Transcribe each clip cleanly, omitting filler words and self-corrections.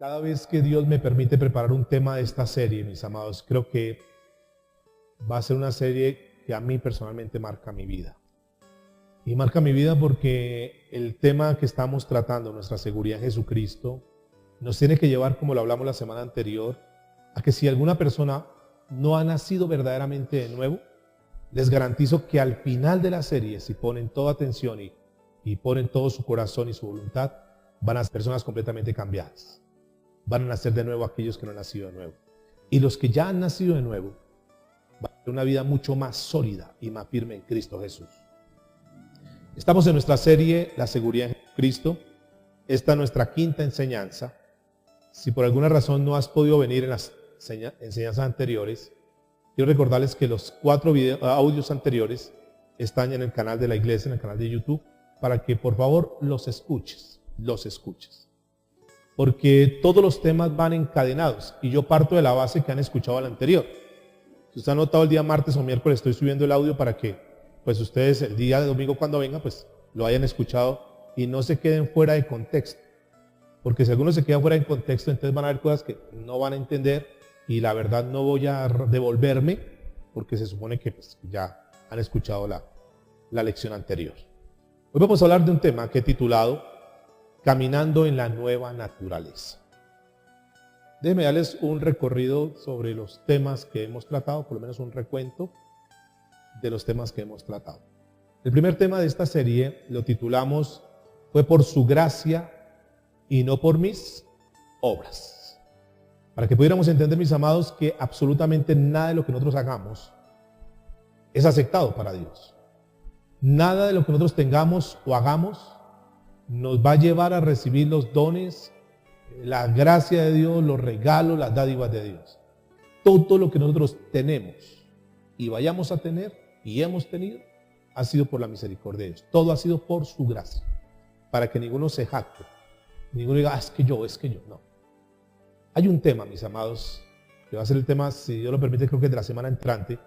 Cada vez que Dios me permite preparar un tema de esta serie, mis amados, creo que va a ser una serie que a mí personalmente marca mi vida. Y marca mi vida porque el tema que estamos tratando, nuestra seguridad en Jesucristo, nos tiene que llevar, como lo hablamos la semana anterior, a que si alguna persona no ha nacido verdaderamente de nuevo, les garantizo que al final de la serie, si ponen toda atención y ponen todo su corazón y su voluntad, van a ser personas completamente cambiadas. Van a nacer de nuevo aquellos que no han nacido de nuevo. Y los que ya han nacido de nuevo, van a tener una vida mucho más sólida y más firme en Cristo Jesús. Estamos en nuestra serie La seguridad en Cristo. Esta es nuestra quinta enseñanza. Si por alguna razón no has podido venir en las enseñanzas anteriores, quiero recordarles que los 4 audios anteriores están en el canal de la iglesia, en el canal de YouTube, para que por favor los escuches. Porque todos los temas van encadenados y yo parto de la base que han escuchado al anterior. Si usted ha notado, el día martes o miércoles estoy subiendo el audio para que pues ustedes el día de domingo cuando vengan pues lo hayan escuchado y no se queden fuera de contexto. Porque si algunos se quedan fuera de contexto, entonces van a haber cosas que no van a entender y la verdad no voy a devolverme porque se supone que pues, ya han escuchado la lección anterior. Hoy vamos a hablar de un tema que he titulado Caminando en la nueva naturaleza. Déjenme darles un recorrido sobre los temas que hemos tratado, por lo menos un recuento de los temas que hemos tratado. El primer tema de esta serie lo titulamos Fue por su gracia y no por mis obras. Para que pudiéramos entender, mis amados, que absolutamente nada de lo que nosotros hagamos es aceptado para Dios. Nada de lo que nosotros tengamos o hagamos nos va a llevar a recibir los dones, la gracia de Dios, los regalos, las dádivas de Dios. Todo lo que nosotros tenemos y vayamos a tener y hemos tenido ha sido por la misericordia de Dios. Todo ha sido por su gracia. Para que ninguno se jacte. Ninguno diga, es que yo. No. Hay un tema, mis amados, que va a ser el tema, si Dios lo permite, creo que de la semana entrante,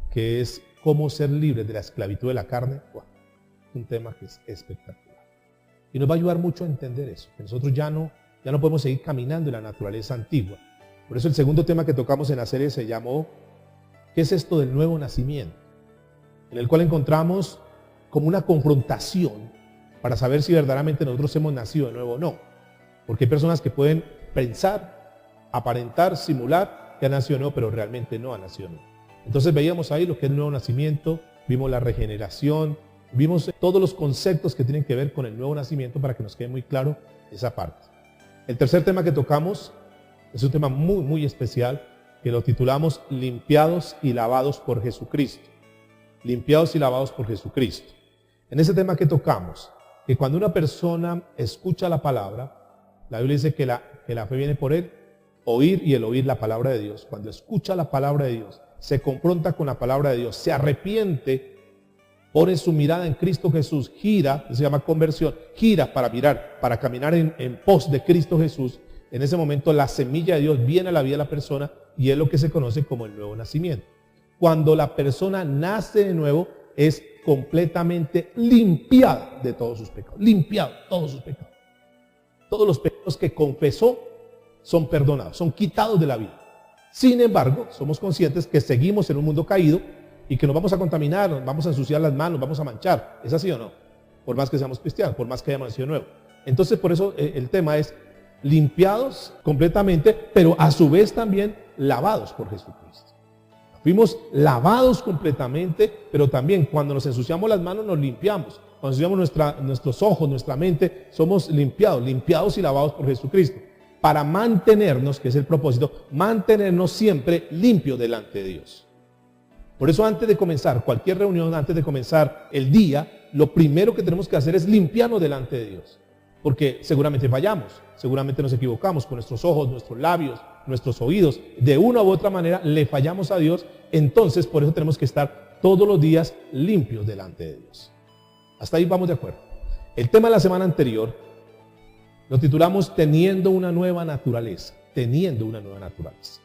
que es cómo ser libres de la esclavitud de la carne. Wow, un tema que es espectacular. Y nos va a ayudar mucho a entender eso, que nosotros ya no podemos seguir caminando en la naturaleza antigua. Por eso el segundo tema que tocamos en la serie se llamó ¿qué es esto del nuevo nacimiento? En el cual encontramos como una confrontación para saber si verdaderamente nosotros hemos nacido de nuevo o no. Porque hay personas que pueden pensar, aparentar, simular que han nacido de nuevo, pero realmente no han nacido de nuevo. Entonces veíamos ahí lo que es el nuevo nacimiento, vimos la regeneración, vimos todos los conceptos que tienen que ver con el nuevo nacimiento para que nos quede muy claro esa parte. El tercer tema que tocamos es un tema muy, muy especial que lo titulamos Limpiados y lavados por Jesucristo. Limpiados y lavados por Jesucristo. En ese tema que tocamos, que cuando una persona escucha la palabra, la Biblia dice que la fe viene por el oír y el oír la palabra de Dios. Cuando escucha la palabra de Dios, se confronta con la palabra de Dios, se arrepiente, pone su mirada en Cristo Jesús, gira, se llama conversión, gira para mirar, para caminar en pos de Cristo Jesús. En ese momento la semilla de Dios viene a la vida de la persona y es lo que se conoce como el nuevo nacimiento. Cuando la persona nace de nuevo, es completamente limpiada de todos sus pecados. Limpiado todos sus pecados. Todos los pecados que confesó son perdonados, son quitados de la vida. Sin embargo, somos conscientes que seguimos en un mundo caído y que nos vamos a contaminar, nos vamos a ensuciar las manos, nos vamos a manchar. ¿Es así o no? Por más que seamos cristianos, por más que hayamos nacido nuevo. Entonces, por eso el tema es limpiados completamente, pero a su vez también lavados por Jesucristo. Fuimos lavados completamente, pero también cuando nos ensuciamos las manos nos limpiamos. Cuando ensuciamos nuestros ojos, nuestra mente, somos limpiados y lavados por Jesucristo. Para mantenernos, que es el propósito, mantenernos siempre limpios delante de Dios. Por eso antes de comenzar cualquier reunión, antes de comenzar el día, lo primero que tenemos que hacer es limpiarnos delante de Dios. Porque seguramente fallamos, seguramente nos equivocamos con nuestros ojos, nuestros labios, nuestros oídos. De una u otra manera le fallamos a Dios. Entonces por eso tenemos que estar todos los días limpios delante de Dios. Hasta ahí vamos de acuerdo. El tema de la semana anterior lo titulamos Teniendo una nueva naturaleza. Teniendo una nueva naturaleza.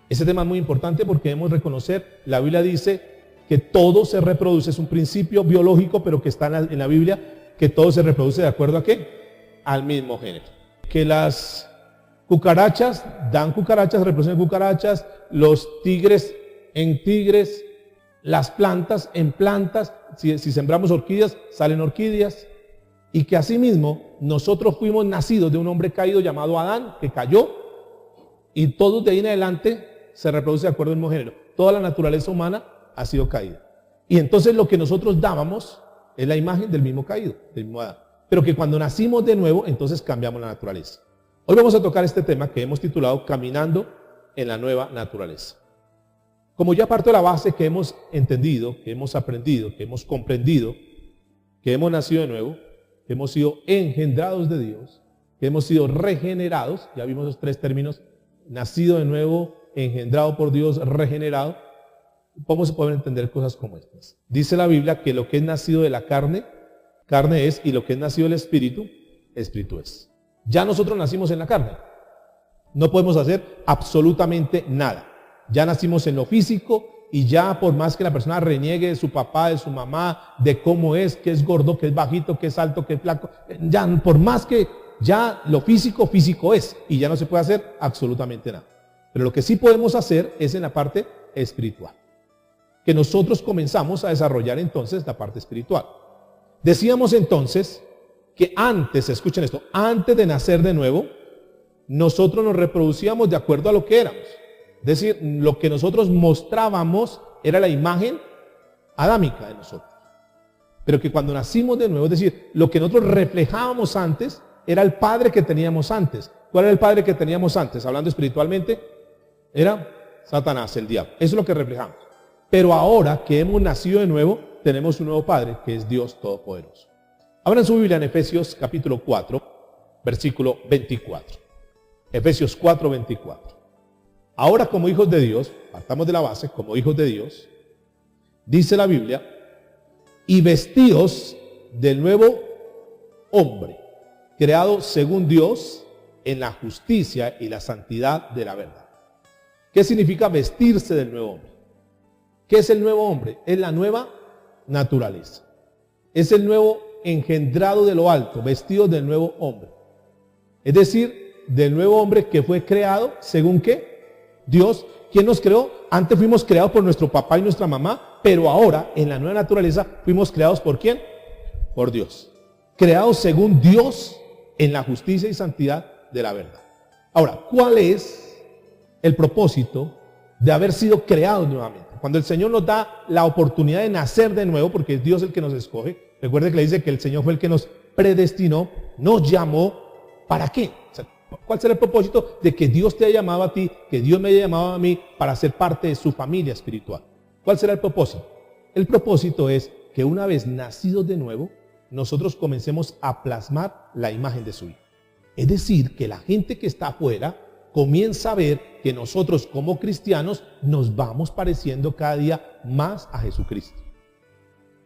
Ese tema es muy importante porque debemos reconocer, la Biblia dice que todo se reproduce, es un principio biológico, pero que está en la Biblia, que todo se reproduce de acuerdo a ¿qué? Al mismo género. Que las Cucarachas dan cucarachas, reproducen cucarachas, los tigres en tigres, las plantas en plantas, si sembramos orquídeas, salen orquídeas. Y que asimismo nosotros fuimos nacidos de un hombre caído llamado Adán, que cayó, y todos de ahí en adelante se reproduce de acuerdo al mismo género. Toda la naturaleza humana ha sido caída. Y entonces lo que nosotros dábamos es la imagen del mismo caído, del mismo Adán. Pero que cuando nacimos de nuevo, entonces cambiamos la naturaleza. Hoy vamos a tocar este tema que hemos titulado Caminando en la Nueva Naturaleza. Como ya parto de la base que hemos entendido, que hemos aprendido, que hemos comprendido, que hemos nacido de nuevo, que hemos sido engendrados de Dios, que hemos sido regenerados, ya vimos los tres términos, nacido de nuevo, engendrado por Dios, regenerado, ¿cómo se pueden entender cosas como estas? Dice la Biblia que lo que es nacido de la carne, carne es, y lo que es nacido del Espíritu, Espíritu es. Ya nosotros nacimos en la carne, no podemos hacer absolutamente nada. Ya nacimos en lo físico, y ya por más que la persona reniegue de su papá, de su mamá, de cómo es, que es gordo, que es bajito, que es alto, que es flaco, ya por más que ya lo físico, físico es, y ya no se puede hacer absolutamente nada. Pero lo que sí podemos hacer es en la parte espiritual, que nosotros comenzamos a desarrollar entonces la parte espiritual. Decíamos entonces que antes, escuchen esto, antes de nacer de nuevo, nosotros nos reproducíamos de acuerdo a lo que éramos. Es decir, lo que nosotros mostrábamos era la imagen adámica de nosotros. Pero que cuando nacimos de nuevo, es decir, lo que nosotros reflejábamos antes era el padre que teníamos antes. ¿Cuál era el padre que teníamos antes? Hablando espiritualmente, era Satanás, el diablo. Eso es lo que reflejamos. Pero ahora que hemos nacido de nuevo, tenemos un nuevo padre, que es Dios Todopoderoso. Abran su Biblia en Efesios capítulo 4, versículo 24. Efesios 4, 24. Ahora como hijos de Dios, partamos de la base, como hijos de Dios, dice la Biblia, y vestidos del nuevo hombre, creado según Dios en la justicia y la santidad de la verdad. ¿Qué significa vestirse del nuevo hombre? ¿Qué es el nuevo hombre? Es la nueva naturaleza. Es el nuevo engendrado de lo alto, vestido del nuevo hombre. Es decir, del nuevo hombre que fue creado según ¿qué? Dios. ¿Quién nos creó? Antes fuimos creados por nuestro papá y nuestra mamá, pero ahora en la nueva naturaleza fuimos creados ¿por quién? Por Dios. Creados según Dios en la justicia y santidad de la verdad. Ahora, ¿cuál es el propósito de haber sido creados nuevamente? Cuando el Señor nos da la oportunidad de nacer de nuevo, porque es Dios el que nos escoge, recuerde que le dice que el Señor fue el que nos predestinó, nos llamó, ¿para qué? O sea, ¿cuál será el propósito de que Dios te haya llamado a ti, que Dios me haya llamado a mí para ser parte de su familia espiritual? ¿Cuál será el propósito? El propósito es que una vez nacidos de nuevo, nosotros comencemos a plasmar la imagen de su Hijo. Es decir, que la gente que está afuera comienza a ver que nosotros como cristianos nos vamos pareciendo cada día más a Jesucristo.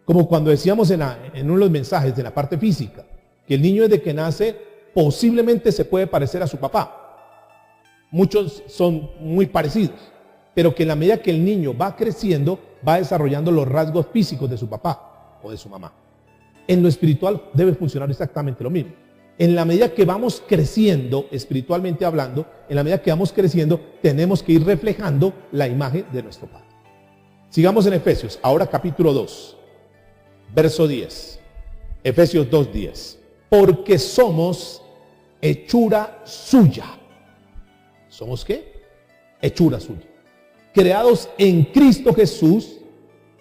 Como cuando decíamos en uno de los mensajes de la parte física, que el niño desde que nace posiblemente se puede parecer a su papá. Muchos son muy parecidos, pero que en la medida que el niño va creciendo, va desarrollando los rasgos físicos de su papá o de su mamá. En lo espiritual debe funcionar exactamente lo mismo. En la medida que vamos creciendo, espiritualmente hablando, en la medida que vamos creciendo, tenemos que ir reflejando la imagen de nuestro Padre. Sigamos en Efesios, ahora capítulo 2, verso 10. Efesios 2:10. Porque somos hechura suya. ¿Somos qué? Hechura suya. Creados en Cristo Jesús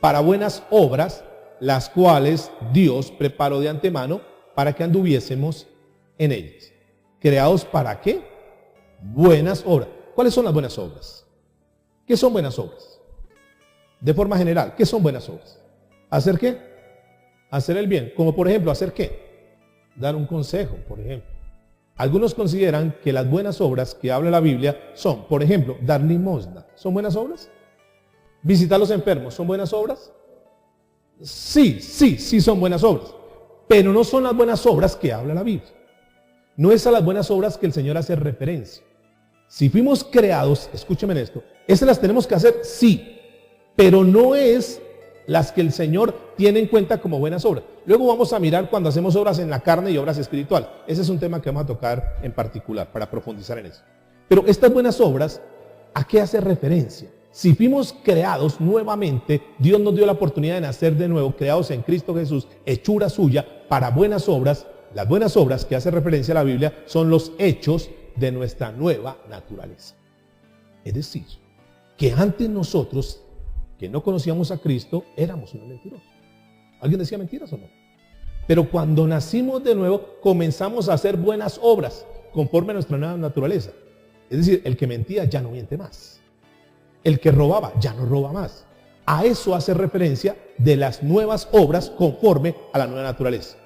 para buenas obras, las cuales Dios preparó de antemano para que anduviésemos en ellas. ¿Creados para qué? Buenas obras. ¿Cuáles son las buenas obras? ¿Qué son buenas obras? De forma general, ¿qué son buenas obras? ¿Hacer qué? Hacer el bien. Como por ejemplo, ¿hacer qué? Dar un consejo, por ejemplo. Algunos consideran que las buenas obras que habla la Biblia son, por ejemplo, dar limosna. ¿Son buenas obras? ¿Visitar a los enfermos son buenas obras? Sí son buenas obras. Pero no son las buenas obras que habla la Biblia. No es a las buenas obras que el Señor hace referencia. Si fuimos creados, escúcheme esto, esas las tenemos que hacer, sí, pero no es las que el Señor tiene en cuenta como buenas obras. Luego vamos a mirar cuando hacemos obras en la carne y obras espirituales. Ese es un tema que vamos a tocar en particular para profundizar en eso. Pero estas buenas obras, ¿a qué hace referencia? Si fuimos creados nuevamente, Dios nos dio la oportunidad de nacer de nuevo, creados en Cristo Jesús, hechura suya, para buenas obras. Las buenas obras que hace referencia a la Biblia son los hechos de nuestra nueva naturaleza. Es decir, que antes nosotros, que no conocíamos a Cristo, éramos unos mentirosos. ¿Alguien decía mentiras o no? Pero cuando nacimos de nuevo, comenzamos a hacer buenas obras conforme a nuestra nueva naturaleza. Es decir, el que mentía ya no miente más. El que robaba ya no roba más. A eso hace referencia de las nuevas obras conforme a la nueva naturaleza.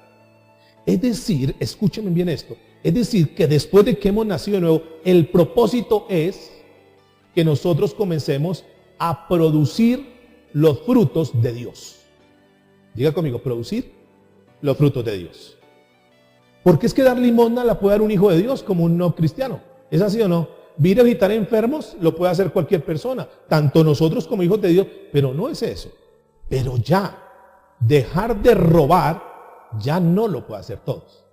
Es decir, escúchenme bien esto, es decir, que después de que hemos nacido de nuevo, el propósito es que nosotros comencemos a producir los frutos de Dios. Diga conmigo, producir los frutos de Dios. Porque es que dar limosna la puede dar un hijo de Dios como un no cristiano. ¿Es así o no? Ir a visitar enfermos lo puede hacer cualquier persona, tanto nosotros como hijos de Dios, pero no es eso. Pero ya, dejar de robar, ya no lo puede hacer todos.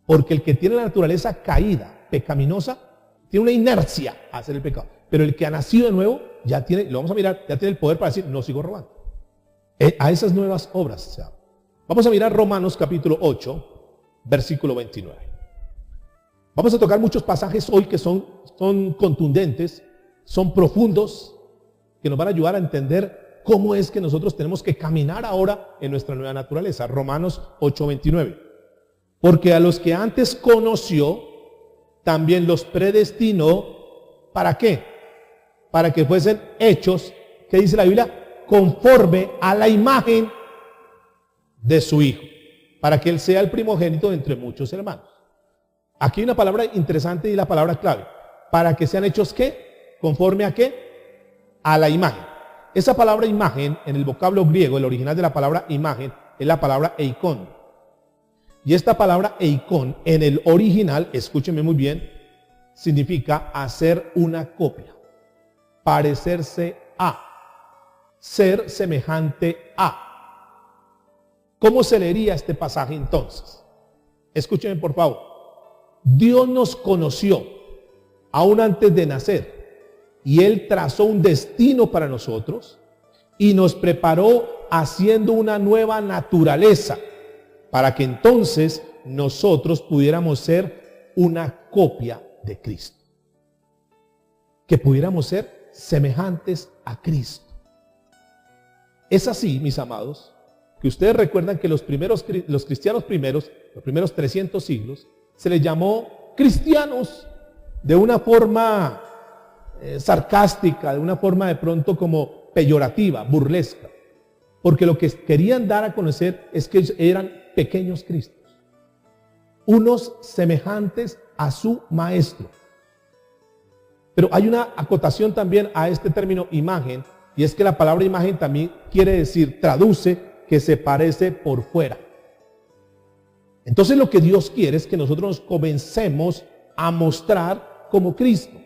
Porque el que tiene la naturaleza caída, pecaminosa, tiene una inercia a hacer el pecado. Pero el que ha nacido de nuevo, ya tiene, lo vamos a mirar, ya tiene el poder para decir, no sigo robando. A esas nuevas obras se habla. Vamos a mirar Romanos capítulo 8, versículo 29. Vamos a tocar muchos pasajes hoy que son contundentes, son profundos, que nos van a ayudar a entender cómo es que nosotros tenemos que caminar ahora en nuestra nueva naturaleza. Romanos 8, 29. Porque a los que antes conoció, también los predestinó, ¿para qué? Para que fuesen hechos, ¿qué dice la Biblia? Conforme a la imagen de su Hijo, para que Él sea el primogénito de entre muchos hermanos. Aquí hay una palabra interesante y la palabra clave. Para que sean hechos, ¿qué? ¿Conforme a qué? A la imagen. Esa palabra imagen, en el vocablo griego, el original de la palabra imagen, es la palabra eikon. Y esta palabra eikon, en el original, escúchenme muy bien, significa hacer una copia, parecerse a, ser semejante a. ¿Cómo se leería este pasaje entonces? Escúchenme por favor. Dios nos conoció aún antes de nacer y Él trazó un destino para nosotros y nos preparó haciendo una nueva naturaleza para que entonces nosotros pudiéramos ser una copia de Cristo. Que pudiéramos ser semejantes a Cristo. Es así, mis amados, que ustedes recuerdan que los cristianos primeros, los primeros 300 siglos, se les llamó cristianos de una forma sarcástica, de una forma de pronto como peyorativa, burlesca. Porque lo que querían dar a conocer es que eran pequeños Cristos, unos semejantes a su maestro. Pero hay una acotación también a este término imagen, y es que la palabra imagen también quiere decir, traduce, que se parece por fuera. Entonces lo que Dios quiere es que nosotros nos comencemos a mostrar como Cristo.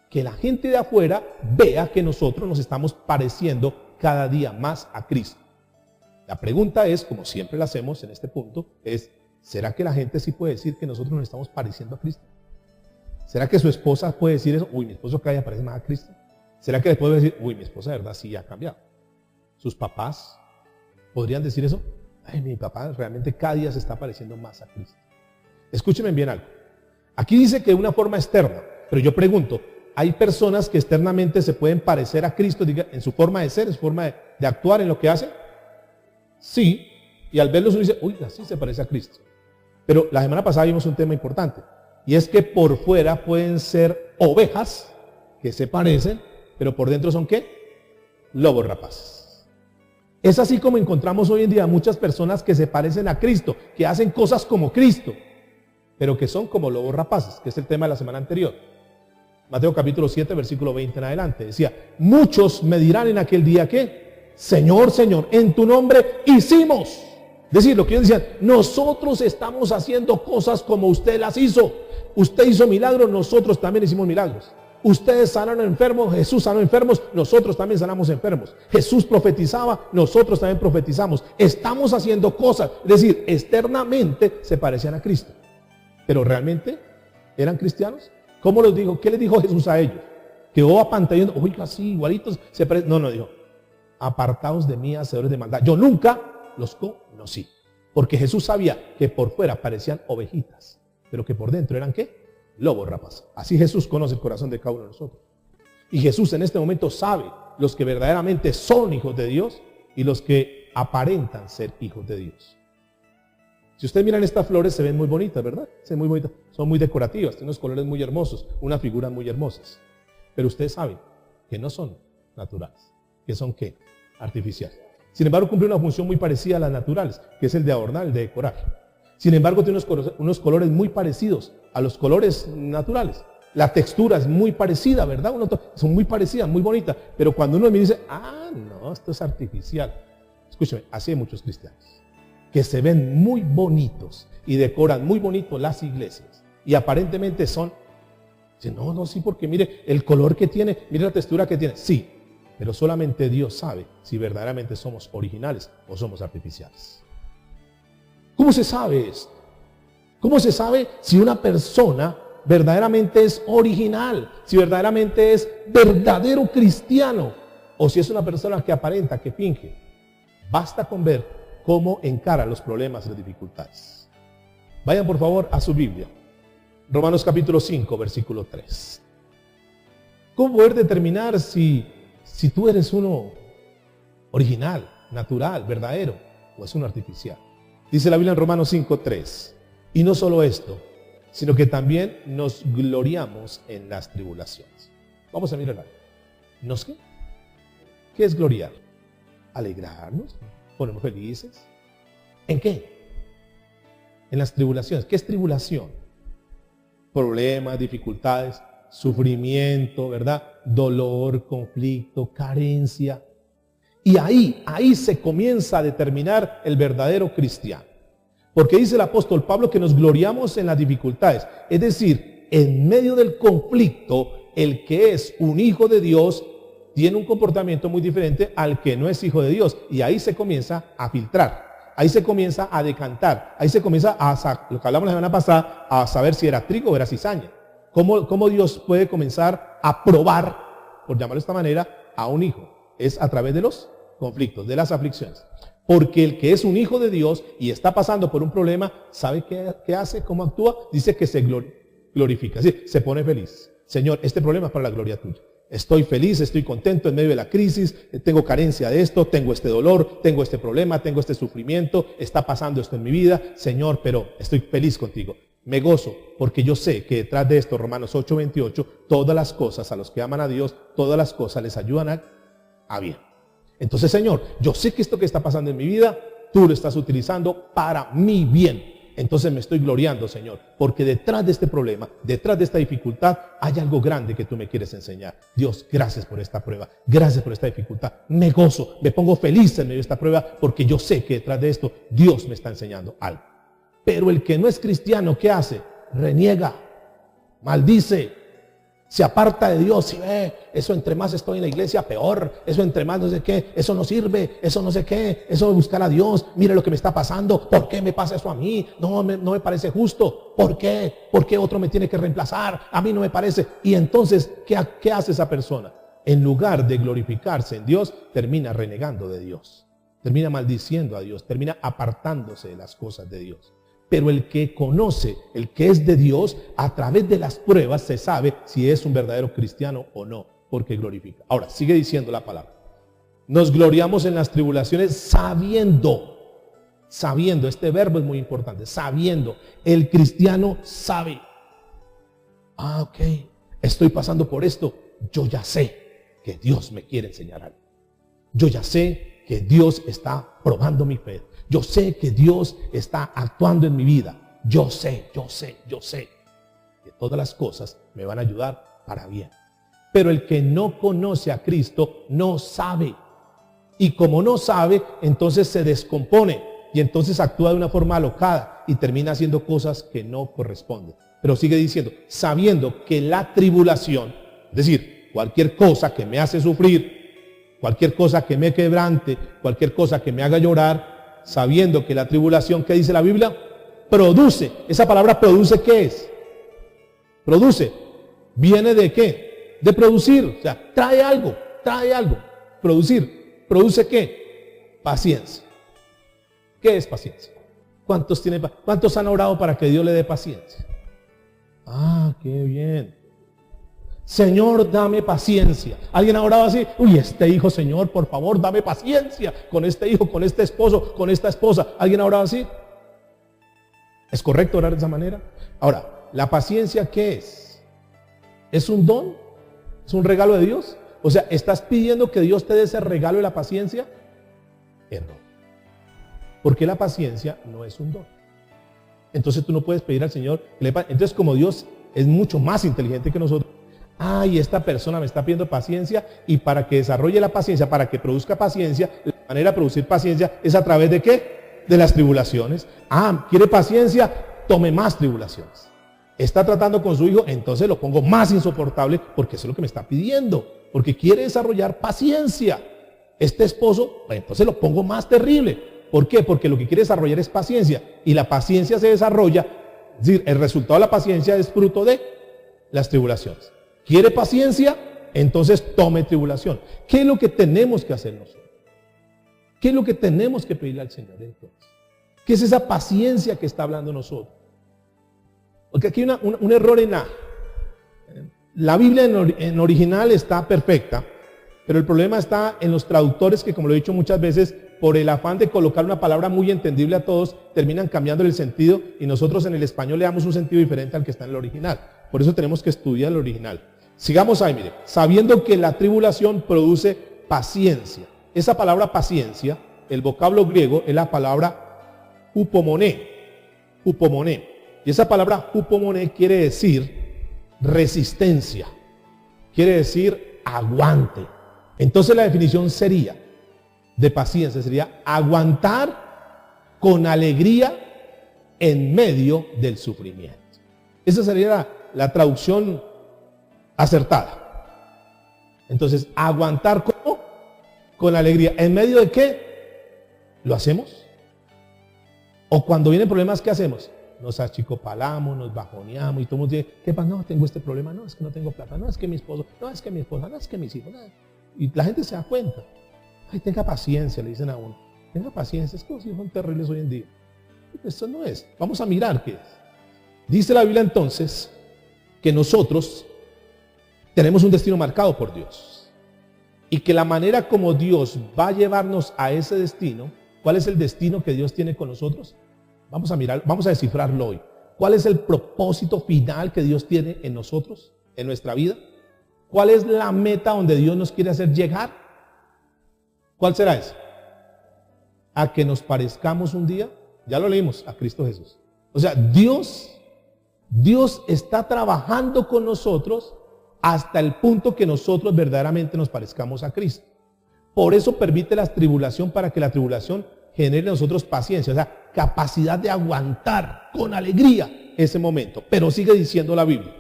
Que la gente de afuera vea que nosotros nos estamos pareciendo cada día más a Cristo. La pregunta es, como siempre la hacemos en este punto, es, ¿será que la gente sí puede decir que nosotros nos estamos pareciendo a Cristo? ¿Será que su esposa puede decir eso? Uy, mi esposo cada día parece más a Cristo. ¿Será que le puede decir, uy, mi esposa de verdad sí ha cambiado? ¿Sus papás podrían decir eso? Ay, mi papá realmente cada día se está pareciendo más a Cristo. Escúchenme bien algo. Aquí dice que de una forma externa, pero yo pregunto, ¿hay personas que externamente se pueden parecer a Cristo en su forma de ser, en su forma de actuar, en lo que hacen? Sí, y al verlos uno dice, uy, así se parece a Cristo. Pero la semana pasada vimos un tema importante, y es que por fuera pueden ser ovejas que se parecen, pero por dentro son ¿qué? Lobos rapaces. Es así como encontramos hoy en día muchas personas que se parecen a Cristo, que hacen cosas como Cristo, pero que son como lobos rapaces, que es el tema de la semana anterior. Mateo capítulo 7, versículo 20 en adelante. Decía, muchos me dirán en aquel día que, Señor, Señor, en tu nombre hicimos. Es decir, lo que ellos decían, nosotros estamos haciendo cosas como usted las hizo. Usted hizo milagros, nosotros también hicimos milagros. Ustedes sanaron enfermos, Jesús sanó enfermos, nosotros también sanamos enfermos. Jesús profetizaba, nosotros también profetizamos. Estamos haciendo cosas, es decir, externamente se parecían a Cristo. Pero realmente, ¿eran cristianos? ¿Cómo los dijo? ¿Qué les dijo Jesús a ellos? Quedó apantallando, oiga, sí, igualitos. No, dijo, apartaos de mí, hacedores de maldad. Yo nunca los conocí. Porque Jesús sabía que por fuera parecían ovejitas, pero que por dentro eran ¿qué? Lobos rapaces. Así Jesús conoce el corazón de cada uno de nosotros. Y Jesús en este momento sabe los que verdaderamente son hijos de Dios y los que aparentan ser hijos de Dios. Si ustedes miran estas flores, se ven muy bonitas, ¿verdad? Se ven muy bonitas, son muy decorativas, tienen unos colores muy hermosos, unas figuras muy hermosas. Pero ustedes saben que no son naturales, que son ¿qué? Artificiales. Sin embargo, cumple una función muy parecida a las naturales, que es el de adornar, el de decorar. Sin embargo, tiene unos colores muy parecidos a los colores naturales. La textura es muy parecida, ¿verdad? Son muy parecidas, muy bonitas. Pero cuando uno me dice, no, esto es artificial. Escúchame, así hay muchos cristianos que se ven muy bonitos y decoran muy bonito las iglesias. Y aparentemente son, sí, porque mire el color que tiene, mire la textura que tiene. Sí, pero solamente Dios sabe si verdaderamente somos originales o somos artificiales. ¿Cómo se sabe esto? ¿Cómo se sabe si una persona verdaderamente es original? Si verdaderamente es verdadero cristiano o si es una persona que aparenta, que finge. Basta con ver cómo encara los problemas y las dificultades. Vayan por favor a su Biblia. Romanos capítulo 5, versículo 3. ¿Cómo poder determinar si tú eres uno original, natural, verdadero o es uno artificial? Dice la Biblia en Romanos 5, 3. Y no solo esto, sino que también nos gloriamos en las tribulaciones. Vamos a mirar algo. ¿Nos qué? ¿Qué es gloriar? Alegrarnos, ponernos felices. ¿En qué? En las tribulaciones. ¿Qué es tribulación? Problemas, dificultades, sufrimiento, ¿verdad? Dolor, conflicto, carencia. Y ahí se comienza a determinar el verdadero cristiano. Porque dice el apóstol Pablo que nos gloriamos en las dificultades. Es decir, en medio del conflicto, el que es un hijo de Dios tiene un comportamiento muy diferente al que no es hijo de Dios. Y ahí se comienza a filtrar. Ahí se comienza a decantar. Ahí se comienza lo que hablamos la semana pasada, a saber si era trigo o era cizaña. ¿Cómo Dios puede comenzar a probar, por llamarlo de esta manera, a un hijo? Es a través de los conflictos, de las aflicciones. Porque el que es un hijo de Dios y está pasando por un problema, ¿sabe qué hace? ¿Cómo actúa? Dice que se glorifica, ¿sí? Se pone feliz. Señor, este problema es para la gloria tuya. Estoy feliz, estoy contento en medio de la crisis, tengo carencia de esto, tengo este dolor, tengo este problema, tengo este sufrimiento, está pasando esto en mi vida. Señor, pero estoy feliz contigo. Me gozo porque yo sé que detrás de esto, Romanos 8:28, todas las cosas a los que aman a Dios, todas las cosas les ayudan a bien. Entonces, Señor, yo sé que esto que está pasando en mi vida, tú lo estás utilizando para mi bien. Entonces me estoy gloriando, Señor, porque detrás de este problema, detrás de esta dificultad, hay algo grande que tú me quieres enseñar. Dios, gracias por esta prueba, gracias por esta dificultad. Me gozo, me pongo feliz en medio de esta prueba, porque yo sé que detrás de esto, Dios me está enseñando algo. Pero el que no es cristiano, ¿qué hace? Reniega, maldice, se aparta de Dios y ve, eso entre más estoy en la iglesia, peor, eso entre más no sé qué, eso no sirve, eso no sé qué, eso de buscar a Dios, mire lo que me está pasando, ¿por qué me pasa eso a mí? No me parece justo, ¿por qué? ¿Por qué otro me tiene que reemplazar? A mí no me parece. Y entonces, ¿qué hace esa persona? En lugar de glorificarse en Dios, termina renegando de Dios, termina maldiciendo a Dios, termina apartándose de las cosas de Dios. Pero el que conoce, el que es de Dios, a través de las pruebas se sabe si es un verdadero cristiano o no, porque glorifica. Ahora, sigue diciendo la palabra. Nos gloriamos en las tribulaciones sabiendo, este verbo es muy importante, sabiendo. El cristiano sabe. Ok, estoy pasando por esto. Yo ya sé que Dios me quiere enseñar algo. Yo ya sé que Dios está probando mi fe. Yo sé que Dios está actuando en mi vida. Yo sé que todas las cosas me van a ayudar para bien. Pero el que no conoce a Cristo no sabe. Y como no sabe, entonces se descompone. Y entonces actúa de una forma alocada y termina haciendo cosas que no corresponden. Pero sigue diciendo, sabiendo que la tribulación, Es decir, cualquier cosa que me hace sufrir, cualquier cosa que me quebrante, cualquier cosa que me haga llorar, sabiendo que la tribulación, ¿qué dice la Biblia? Produce. Esa palabra produce, ¿qué es? Produce. ¿Viene de qué? De producir. O sea, trae algo. Producir. ¿Produce qué? Paciencia. ¿Qué es paciencia? ¿Cuántos han orado para que Dios le dé paciencia? Ah, qué bien. Señor, dame paciencia. ¿Alguien ha orado así? Uy, este hijo, Señor, por favor, dame paciencia con este hijo, con este esposo, con esta esposa. ¿Alguien ha orado así? ¿Es correcto orar de esa manera? Ahora, ¿la paciencia qué es? ¿Es un don? ¿Es un regalo de Dios? O sea, ¿estás pidiendo que Dios te dé ese regalo de la paciencia? Error. Porque la paciencia no es un don. Entonces tú no puedes pedir al Señor que le pase. Entonces, como Dios es mucho más inteligente que nosotros, ay, esta persona me está pidiendo paciencia, y para que desarrolle la paciencia, para que produzca paciencia, la manera de producir paciencia es a través de ¿qué? De las tribulaciones. Ah, ¿quiere paciencia? Tome más tribulaciones. Está tratando con su hijo, entonces lo pongo más insoportable, porque eso es lo que me está pidiendo, porque quiere desarrollar paciencia. Este esposo, pues entonces lo pongo más terrible. ¿Por qué? Porque lo que quiere desarrollar es paciencia, y la paciencia se desarrolla, es decir, el resultado de la paciencia es fruto de las tribulaciones. ¿Quiere paciencia? Entonces tome tribulación. ¿Qué es lo que tenemos que hacer nosotros? ¿Qué es lo que tenemos que pedirle al Señor entonces? ¿Qué es esa paciencia que está hablando nosotros? Porque aquí hay un error en la Biblia en original está perfecta, pero el problema está en los traductores que, como lo he dicho muchas veces, por el afán de colocar una palabra muy entendible a todos, terminan cambiando el sentido, y nosotros en el español le damos un sentido diferente al que está en el original. Por eso tenemos que estudiar el original. Sigamos ahí, mire. Sabiendo que la tribulación produce paciencia. Esa palabra paciencia, el vocablo griego, es la palabra hupomoné. Hupomoné. Y esa palabra hupomoné quiere decir resistencia. Quiere decir aguante. Entonces la definición sería de paciencia, sería aguantar con alegría en medio del sufrimiento. Esa sería la traducción acertada. Entonces, aguantar ¿cómo? Con alegría. ¿En medio de qué? ¿Lo hacemos? O cuando vienen problemas, ¿qué hacemos? Nos achicopalamos, nos bajoneamos y todo el mundo dice, ¿qué pasa? No, tengo este problema, no, es que no tengo plata, no, es que mi esposo, no, es que mi esposa, no, es que mis hijos, no. Y la gente se da cuenta. Ay, tenga paciencia, le dicen a uno. Tenga paciencia, es que los hijos son terribles hoy en día. Esto no es. Vamos a mirar qué es. Dice la Biblia entonces que nosotros tenemos un destino marcado por Dios, y que la manera como Dios va a llevarnos a ese destino, ¿cuál es el destino que Dios tiene con nosotros? Vamos a mirar, vamos a descifrarlo hoy. ¿Cuál es el propósito final que Dios tiene en nosotros, en nuestra vida? ¿Cuál es la meta donde Dios nos quiere hacer llegar? ¿Cuál será eso? A que nos parezcamos un día, ya lo leímos, a Cristo Jesús. O sea, Dios está trabajando con nosotros hasta el punto que nosotros verdaderamente nos parezcamos a Cristo. Por eso permite la tribulación, para que la tribulación genere en nosotros paciencia, o sea, capacidad de aguantar con alegría ese momento. Pero sigue diciendo la Biblia.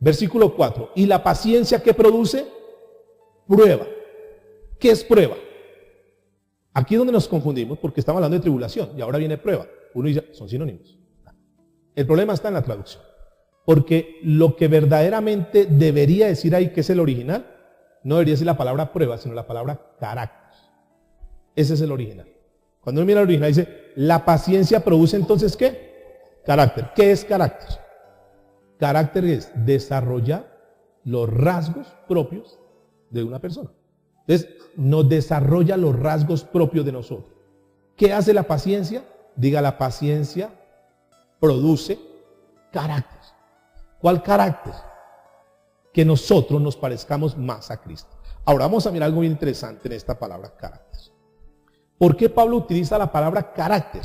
Versículo 4. ¿Y la paciencia qué produce? Prueba. ¿Qué es prueba? Aquí es donde nos confundimos, porque estamos hablando de tribulación y ahora viene prueba. Uno dice, son sinónimos. El problema está en la traducción. Porque lo que verdaderamente debería decir ahí, que es el original, no debería decir la palabra prueba, sino la palabra carácter. Ese es el original. Cuando uno mira el original dice, la paciencia produce entonces ¿qué? Carácter. ¿Qué es carácter? Carácter es desarrollar los rasgos propios de una persona. Entonces, nos desarrolla los rasgos propios de nosotros. ¿Qué hace la paciencia? Diga, la paciencia produce carácter. ¿Cuál carácter? Que nosotros nos parezcamos más a Cristo. Ahora vamos a mirar algo muy interesante en esta palabra carácter. ¿Por qué Pablo utiliza la palabra carácter?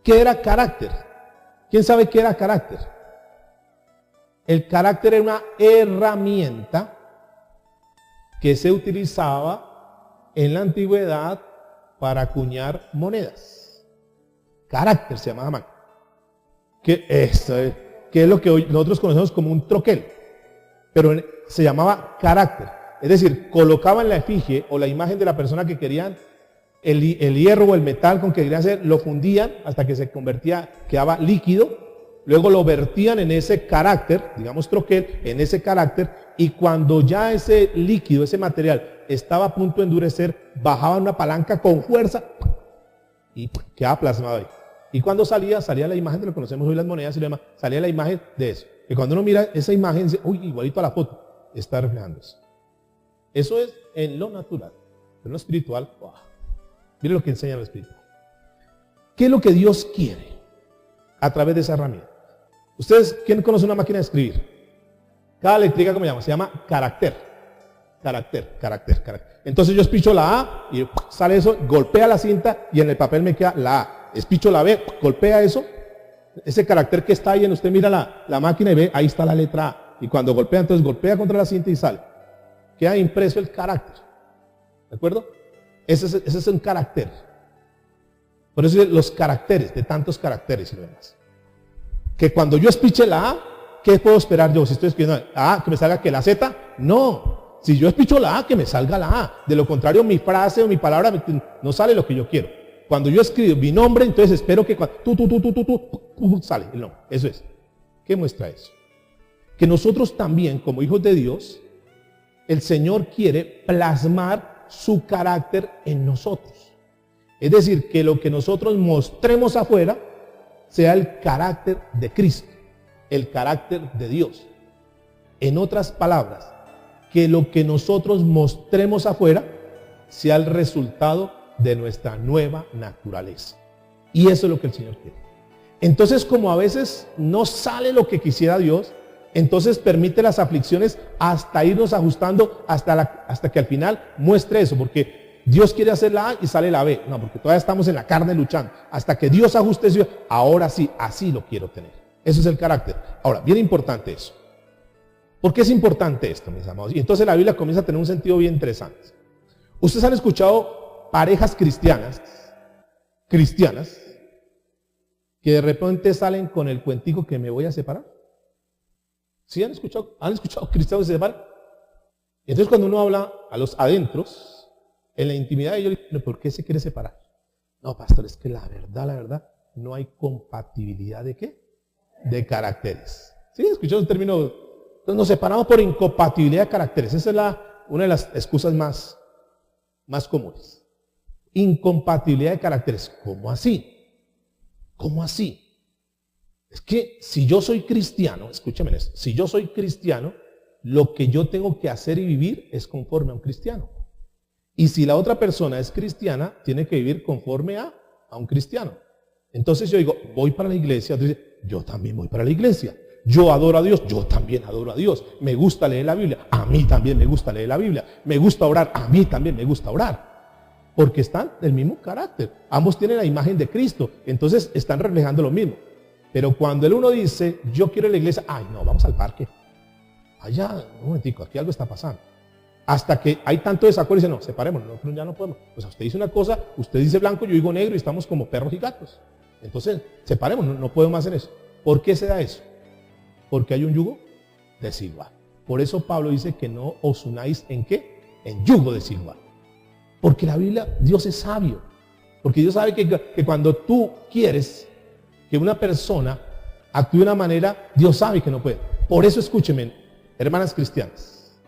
¿Qué era carácter? ¿Quién sabe qué era carácter? El carácter era una herramienta que se utilizaba en la antigüedad para acuñar monedas. Carácter se llamaba. ¿Qué es lo que hoy nosotros conocemos como un troquel? pero se llamaba carácter. Es decir, colocaban la efigie o la imagen de la persona que querían, el hierro o el metal con que querían hacer, lo fundían hasta que se convertía, quedaba líquido, luego lo vertían en ese carácter, digamos troquel, en ese carácter, y cuando ya ese líquido, ese material, estaba a punto de endurecer, bajaban una palanca con fuerza y quedaba plasmado ahí. Y cuando salía la imagen de lo que conocemos hoy las monedas y lo demás, salía la imagen de eso. Y cuando uno mira esa imagen, dice, uy, igualito a la foto, está reflejando eso. Eso es en lo natural. Pero en lo espiritual, wow. Mire lo que enseña lo espiritual. ¿Qué es lo que Dios quiere a través de esa herramienta? ¿Ustedes, quién conoce una máquina de escribir? Cada letrica, ¿cómo se llama? Se llama carácter. Carácter. Entonces yo espicho la A y sale eso, golpea la cinta y en el papel me queda la A. Espicho la B, golpea eso. Ese carácter que está ahí, usted mira la máquina y ve, ahí está la letra A. Y cuando golpea, entonces golpea contra la cinta y sale. Queda impreso el carácter. ¿De acuerdo? Ese es un carácter. Por eso los caracteres, de tantos caracteres y lo demás. Que cuando yo espiche la A, ¿qué puedo esperar yo? Si estoy escribiendo A, que me salga que la Z, no. Si yo espicho la A, que me salga la A. De lo contrario, mi frase o mi palabra no sale lo que yo quiero. Cuando yo escribo mi nombre, entonces espero que cuando sale el nombre. Eso es. ¿Qué muestra eso? Que nosotros también, como hijos de Dios, el Señor quiere plasmar su carácter en nosotros. Es decir, que lo que nosotros mostremos afuera sea el carácter de Cristo, el carácter de Dios. En otras palabras, que lo que nosotros mostremos afuera sea el resultado de nuestra nueva naturaleza. Y eso es lo que el Señor quiere. Entonces, como a veces no sale lo que quisiera Dios, entonces permite las aflicciones hasta irnos ajustando hasta que al final muestre eso, porque Dios quiere hacer la A y sale la B. No, porque todavía estamos en la carne luchando. Hasta que Dios ajuste eso, ahora sí, así lo quiero tener. Eso es el carácter. Ahora, bien importante eso. ¿Por qué es importante esto, mis amados? Y entonces la Biblia comienza a tener un sentido bien interesante. Ustedes han escuchado parejas cristianas, que de repente salen con el cuentico que me voy a separar. ¿Sí han escuchado cristianos que se separan? Entonces cuando uno habla a los adentros, en la intimidad, ellos dicen, ¿por qué se quiere separar? No, pastor, es que la verdad, no hay compatibilidad ¿de qué? De caracteres. ¿Sí? ¿Escucharon el término? Entonces nos separamos por incompatibilidad de caracteres. Esa es una de las excusas más comunes. Incompatibilidad de caracteres. ¿Cómo así? ¿Cómo así? Es que si yo soy cristiano, escúcheme esto, si yo soy cristiano, lo que yo tengo que hacer y vivir es conforme a un cristiano. Y si la otra persona es cristiana, tiene que vivir conforme a un cristiano. Entonces yo digo, voy para la iglesia, entonces, yo también voy para la iglesia. Yo adoro a Dios, yo también adoro a Dios. Me gusta leer la Biblia, a mí también me gusta leer la Biblia. Me gusta orar, a mí también me gusta orar. Porque están del mismo carácter. Ambos tienen la imagen de Cristo, entonces están reflejando lo mismo. Pero cuando el uno dice, yo quiero ir a la iglesia, ay no, vamos al parque. Allá, un momentico, aquí algo está pasando. Hasta que hay tanto desacuerdo y dice, no, separémonos, nosotros ya no podemos. Pues usted dice una cosa, usted dice blanco, yo digo negro y estamos como perros y gatos. Entonces, separémonos, no podemos hacer eso. ¿Por qué se da eso? Porque hay un yugo desigual. Por eso Pablo dice que no os unáis ¿en qué? En yugo desigual. Porque la Biblia, Dios es sabio. Porque Dios sabe que cuando tú quieres que una persona actúe de una manera, Dios sabe que no puede. Por eso escúcheme, hermanas cristianas.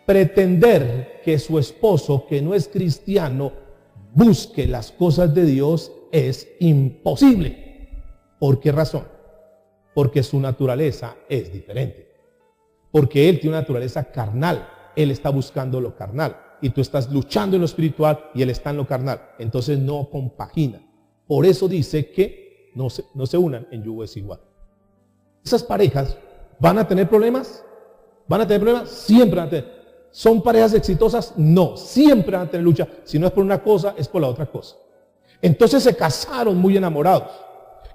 Pretender que su esposo, que no es cristiano, busque las cosas de Dios es imposible. ¿Por qué razón? Porque su naturaleza es diferente. Porque él tiene una naturaleza carnal. Él está buscando lo carnal. Y tú estás luchando en lo espiritual y él está en lo carnal. Entonces no compagina. Por eso dice que no se unan en yugo desigual. Esas parejas van a tener problemas. ¿Van a tener problemas? Siempre van a tener. ¿Son parejas exitosas? No. Siempre van a tener lucha. Si no es por una cosa, es por la otra cosa. Entonces se casaron muy enamorados.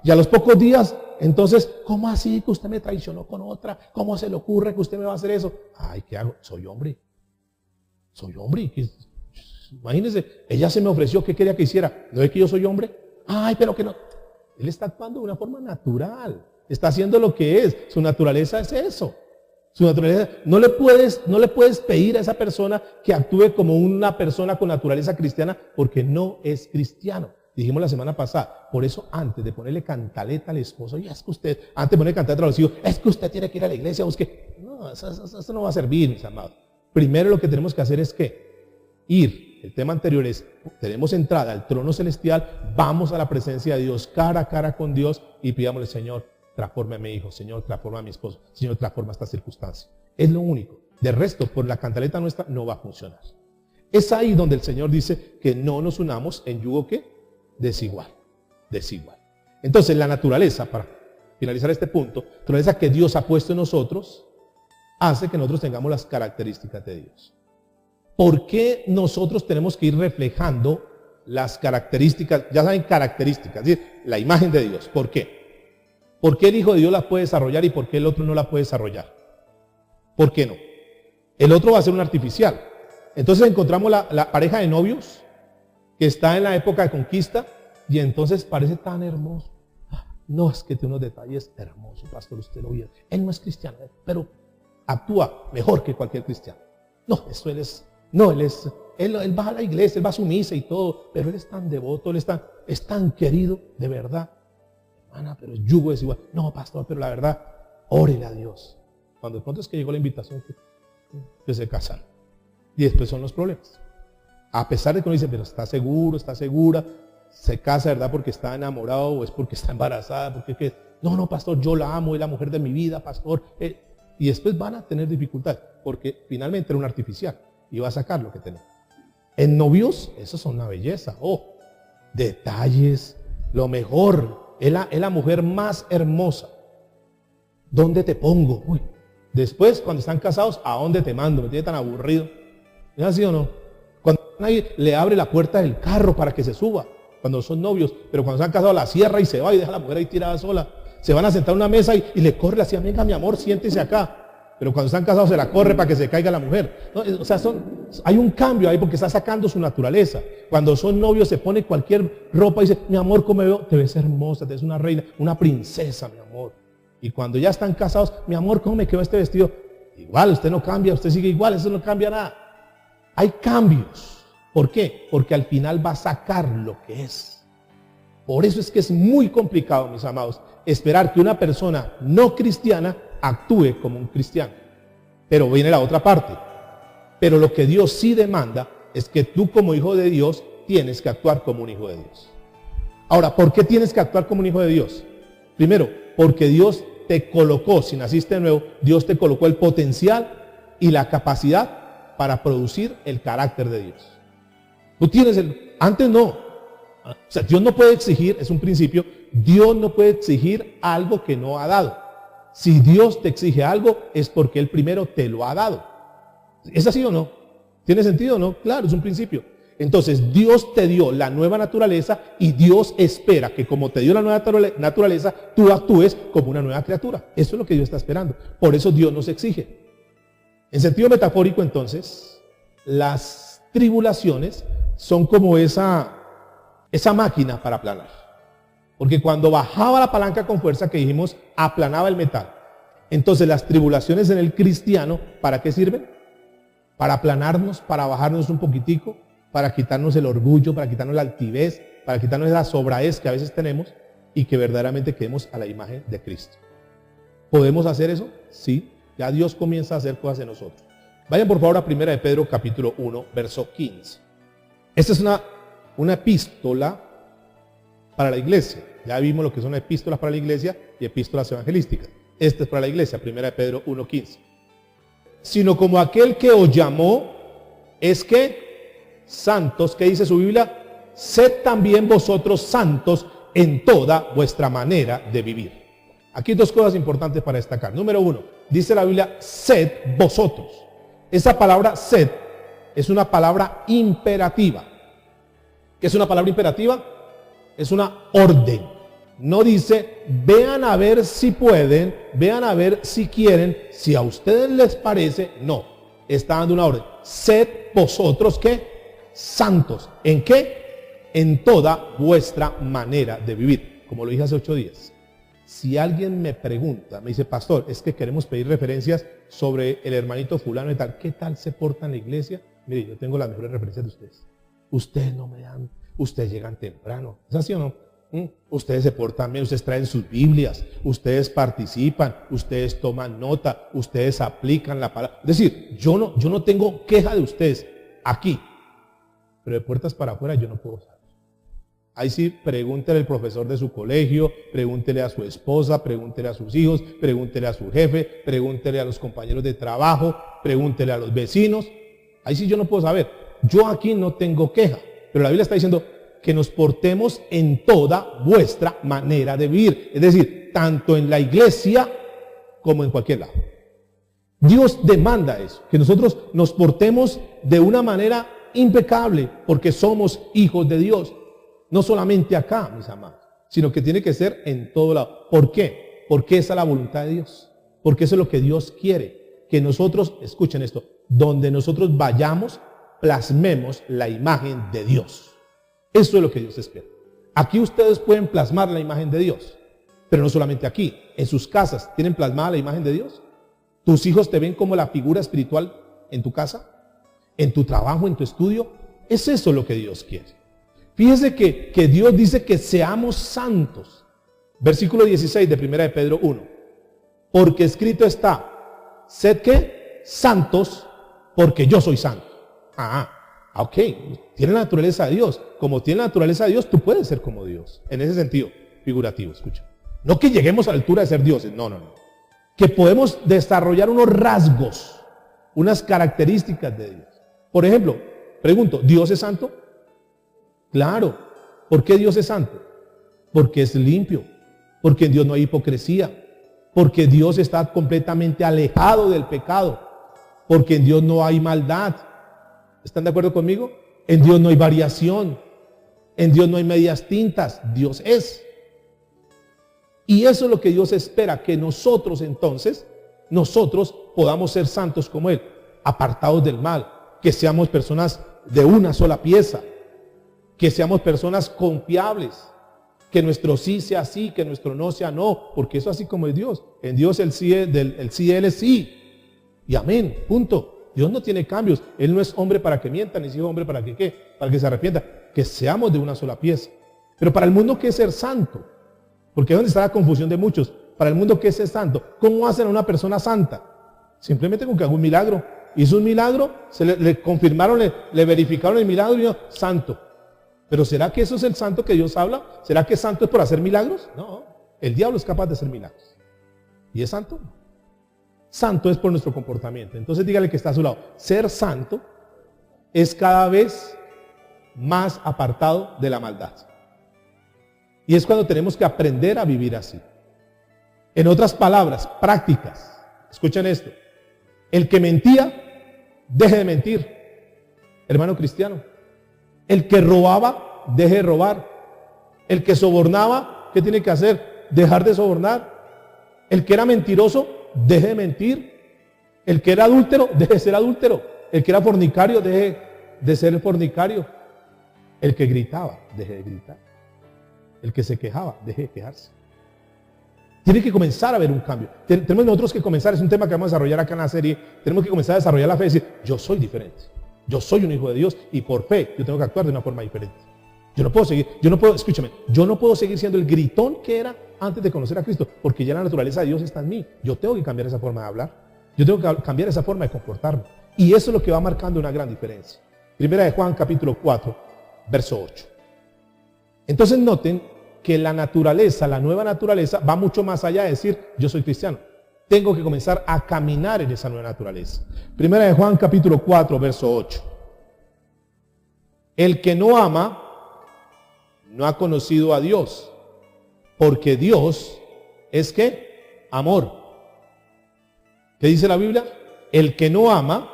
Y a los pocos días, entonces, ¿cómo así que usted me traicionó con otra? ¿Cómo se le ocurre que usted me va a hacer eso? Ay, ¿qué hago? Soy hombre. Imagínense, ella se me ofreció, ¿qué quería que hiciera? ¿No es que yo soy hombre? Ay, pero que no. Él está actuando de una forma natural. Está haciendo lo que es. Su naturaleza es eso. Su naturaleza, no le puedes pedir a esa persona que actúe como una persona con naturaleza cristiana porque no es cristiano. Dijimos la semana pasada, por eso antes de ponerle cantaleta al esposo, y es que usted, antes de ponerle cantaleta a los hijos, es que usted tiene que ir a la iglesia, busque. No, eso no va a servir, mis amados. Primero lo que tenemos que hacer es que ir. El tema anterior es, tenemos entrada al trono celestial, vamos a la presencia de Dios, cara a cara con Dios, y pidámosle, Señor, transforma a mi hijo, Señor, transforma a mi esposo, Señor, transforma esta circunstancia. Es lo único. De resto, por la cantaleta nuestra no va a funcionar. Es ahí donde el Señor dice que no nos unamos en yugo ¿qué? Desigual. Entonces, la naturaleza, para finalizar este punto, la naturaleza que Dios ha puesto en nosotros, hace que nosotros tengamos las características de Dios. ¿Por qué nosotros tenemos que ir reflejando las características? Ya saben, características, es decir, la imagen de Dios. ¿Por qué? ¿Por qué el Hijo de Dios la puede desarrollar y por qué el otro no la puede desarrollar? ¿Por qué no? El otro va a ser un artificial. Entonces encontramos la pareja de novios que está en la época de conquista y entonces parece tan hermoso. No, es que tiene unos detalles hermosos, pastor, usted lo vio. Él no es cristiano, pero actúa mejor que cualquier cristiano. No, él va a la iglesia, él va a su misa y todo, pero él es tan devoto, es tan querido, de verdad. Hermana, pero el yugo es igual. No, pastor, pero la verdad, órele a Dios. Cuando de pronto es que llegó la invitación que se casan. Y después son los problemas. A pesar de que uno dice, pero está seguro, está segura, se casa, ¿verdad? Porque está enamorado o es porque está embarazada, porque no, pastor, yo la amo, es la mujer de mi vida, pastor. Y después van a tener dificultad, porque finalmente era un artificial y va a sacar lo que tenemos. En novios, eso es una belleza. Oh, detalles, lo mejor. Es la mujer más hermosa. ¿Dónde te pongo? Uy. Después, cuando están casados, ¿a dónde te mando? Me tiene tan aburrido. ¿Es así o no? Cuando nadie le abre la puerta del carro para que se suba, cuando son novios, pero cuando están casados la cierra y se va y deja a la mujer ahí tirada sola. Se van a sentar a una mesa y le corre así, venga mi amor, siéntese acá. Pero cuando están casados se la corre para que se caiga la mujer. ¿No? O sea, hay un cambio ahí porque está sacando su naturaleza. Cuando son novios se pone cualquier ropa y dice, mi amor, ¿cómo me veo? Te ves hermosa, te ves una reina, una princesa, mi amor. Y cuando ya están casados, mi amor, ¿cómo me quedó este vestido? Igual, usted no cambia, usted sigue igual, eso no cambia nada. Hay cambios. ¿Por qué? Porque al final va a sacar lo que es. Por eso es que es muy complicado, mis amados, esperar que una persona no cristiana actúe como un cristiano. Pero viene la otra parte. Pero lo que Dios sí demanda es que tú como hijo de Dios tienes que actuar como un hijo de Dios. Ahora, ¿por qué tienes que actuar como un hijo de Dios? Primero, porque Dios te colocó, si naciste de nuevo, Dios te colocó el potencial y la capacidad para producir el carácter de Dios. Tú tienes antes no. O sea, Dios no puede exigir, es un principio, Dios no puede exigir algo que no ha dado. Si Dios te exige algo, es porque Él primero te lo ha dado. ¿Es así o no? ¿Tiene sentido o no? Claro, es un principio. Entonces, Dios te dio la nueva naturaleza y Dios espera que como te dio la nueva naturaleza, tú actúes como una nueva criatura. Eso es lo que Dios está esperando. Por eso Dios nos exige. En sentido metafórico, entonces, las tribulaciones son como esa máquina para aplanar. Porque cuando bajaba la palanca con fuerza, que dijimos, aplanaba el metal. Entonces las tribulaciones en el cristiano, ¿para qué sirven? Para aplanarnos, para bajarnos un poquitico, para quitarnos el orgullo, para quitarnos la altivez, para quitarnos esa sobraez que a veces tenemos y que verdaderamente quedemos a la imagen de Cristo. ¿Podemos hacer eso? Sí, ya Dios comienza a hacer cosas en nosotros. Vayan por favor a 1 de Pedro capítulo 1, verso 15. Esta es una epístola para la iglesia. Ya vimos lo que son epístolas para la iglesia y epístolas evangelísticas. Esta es para la iglesia, 1 de Pedro 1:15. Sino como aquel que os llamó es que santos, ¿qué dice su Biblia? Sed también vosotros santos en toda vuestra manera de vivir. Aquí hay dos cosas importantes para destacar. Número uno, dice la Biblia, sed vosotros. Esa palabra sed es una palabra imperativa. ¿Qué es una palabra imperativa? Es una orden. No dice, vean a ver si pueden, vean a ver si quieren, si a ustedes les parece. No, está dando una orden. Sed vosotros, ¿qué? Santos. ¿En qué? En toda vuestra manera de vivir. Como lo dije hace 8 días. Si alguien me pregunta, me dice, pastor, es que queremos pedir referencias sobre el hermanito fulano y tal, ¿qué tal se porta en la iglesia? Mire, yo tengo las mejores referencias de ustedes. Ustedes no me dan, ustedes llegan temprano. ¿Es así o no? Ustedes se portan bien, ustedes traen sus Biblias, ustedes participan, ustedes toman nota, ustedes aplican la palabra. Es decir, yo no tengo queja de ustedes aquí, pero de puertas para afuera yo no puedo saber. Ahí sí, pregúntele al profesor de su colegio, pregúntele a su esposa, pregúntele a sus hijos, pregúntele a su jefe, pregúntele a los compañeros de trabajo, pregúntele a los vecinos. Ahí sí yo no puedo saber. Yo aquí no tengo queja, pero la Biblia está diciendo que nos portemos en toda vuestra manera de vivir. Es decir, tanto en la iglesia como en cualquier lado. Dios demanda eso, que nosotros nos portemos de una manera impecable, porque somos hijos de Dios. No solamente acá, mis amados, sino que tiene que ser en todo lado. ¿Por qué? Porque esa es la voluntad de Dios. Porque eso es lo que Dios quiere. Que nosotros, escuchen esto, donde nosotros vayamos, plasmemos la imagen de Dios. Eso es lo que Dios espera. Aquí ustedes pueden plasmar la imagen de Dios, pero no solamente aquí. En sus casas, ¿tienen plasmada la imagen de Dios? ¿Tus hijos te ven como la figura espiritual en tu casa? ¿En tu trabajo, en tu estudio? Es eso lo que Dios quiere. Fíjese que Dios dice que seamos santos. Versículo 16 de 1 de Pedro 1. Porque escrito está, sed que santos, porque yo soy santo. Ok, tiene la naturaleza de Dios. Como tiene la naturaleza de Dios, tú puedes ser como Dios. En ese sentido, figurativo, escucha. No que lleguemos a la altura de ser dioses, no. Que podemos desarrollar unos rasgos, unas características de Dios. Por ejemplo, pregunto, ¿Dios es santo? Claro. ¿Por qué Dios es santo? Porque es limpio, porque en Dios no hay hipocresía, porque Dios está completamente alejado del pecado, porque en Dios no hay maldad. ¿Están de acuerdo conmigo? En Dios no hay variación, en Dios no hay medias tintas, Dios es. Y eso es lo que Dios espera, que nosotros entonces, nosotros podamos ser santos como Él, apartados del mal, que seamos personas de una sola pieza, que seamos personas confiables, que nuestro sí sea sí, que nuestro no sea no, porque eso así como es Dios. En Dios el sí de Él es sí. Y amén, punto. Dios no tiene cambios. Él no es hombre para que mienta, ni es hijo hombre para que ¿qué? Para que se arrepienta. Que seamos de una sola pieza. Pero para el mundo, ¿qué es ser santo? Porque es donde está la confusión de muchos. Para el mundo, ¿qué es ser santo? ¿Cómo hacen a una persona santa? Simplemente con que haga un milagro. Hizo un milagro, le confirmaron, le verificaron el milagro y dijo, santo. ¿Pero será que eso es el santo que Dios habla? ¿Será que santo es por hacer milagros? No, el diablo es capaz de hacer milagros. ¿Y es santo? Santo es por nuestro comportamiento. Entonces dígale que está a su lado. Ser santo es cada vez más apartado de la maldad. Y es cuando tenemos que aprender a vivir así. En otras palabras, prácticas. Escuchen esto. El que mentía, deje de mentir. Hermano cristiano. El que robaba, deje de robar. El que sobornaba, ¿qué tiene que hacer? Dejar de sobornar. El que era mentiroso, deje de mentir. El que era adúltero, deje de ser adúltero. El que era fornicario, deje de ser fornicario. El que gritaba, deje de gritar. El que se quejaba, deje de quejarse. Tiene que comenzar a haber un cambio. Tenemos nosotros que comenzar, es un tema que vamos a desarrollar acá en la serie. Tenemos que comenzar a desarrollar la fe y decir, yo soy diferente. Yo soy un hijo de Dios y por fe yo tengo que actuar de una forma diferente. Yo no puedo seguir, yo no puedo seguir siendo el gritón que era antes de conocer a Cristo, porque ya la naturaleza de Dios está en mí. Yo tengo que cambiar esa forma de hablar. Yo tengo que cambiar esa forma de comportarme. Y eso es lo que va marcando una gran diferencia. Primera de Juan capítulo 4, verso 8. Entonces noten que la naturaleza, la nueva naturaleza, va mucho más allá de decir, yo soy cristiano. Tengo que comenzar a caminar en esa nueva naturaleza. Primera de Juan capítulo 4, verso 8. El que no ama, no ha conocido a Dios, porque Dios es ¿qué? Amor. ¿Qué dice la Biblia? El que no ama,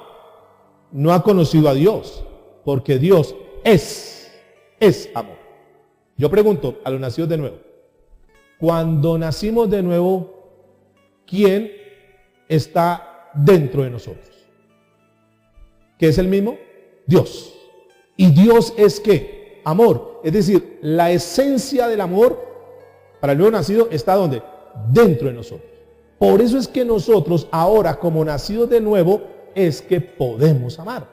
no ha conocido a Dios, porque Dios es amor. Yo pregunto a los nacidos de nuevo, cuando nacimos de nuevo, ¿quién está dentro de nosotros? ¿Qué es el mismo? Dios. ¿Y Dios es qué? Amor. Es decir, la esencia del amor para el nuevo nacido está ¿dónde? dentro de nosotros. Por eso es que nosotros ahora, como nacidos de nuevo, es que podemos amar.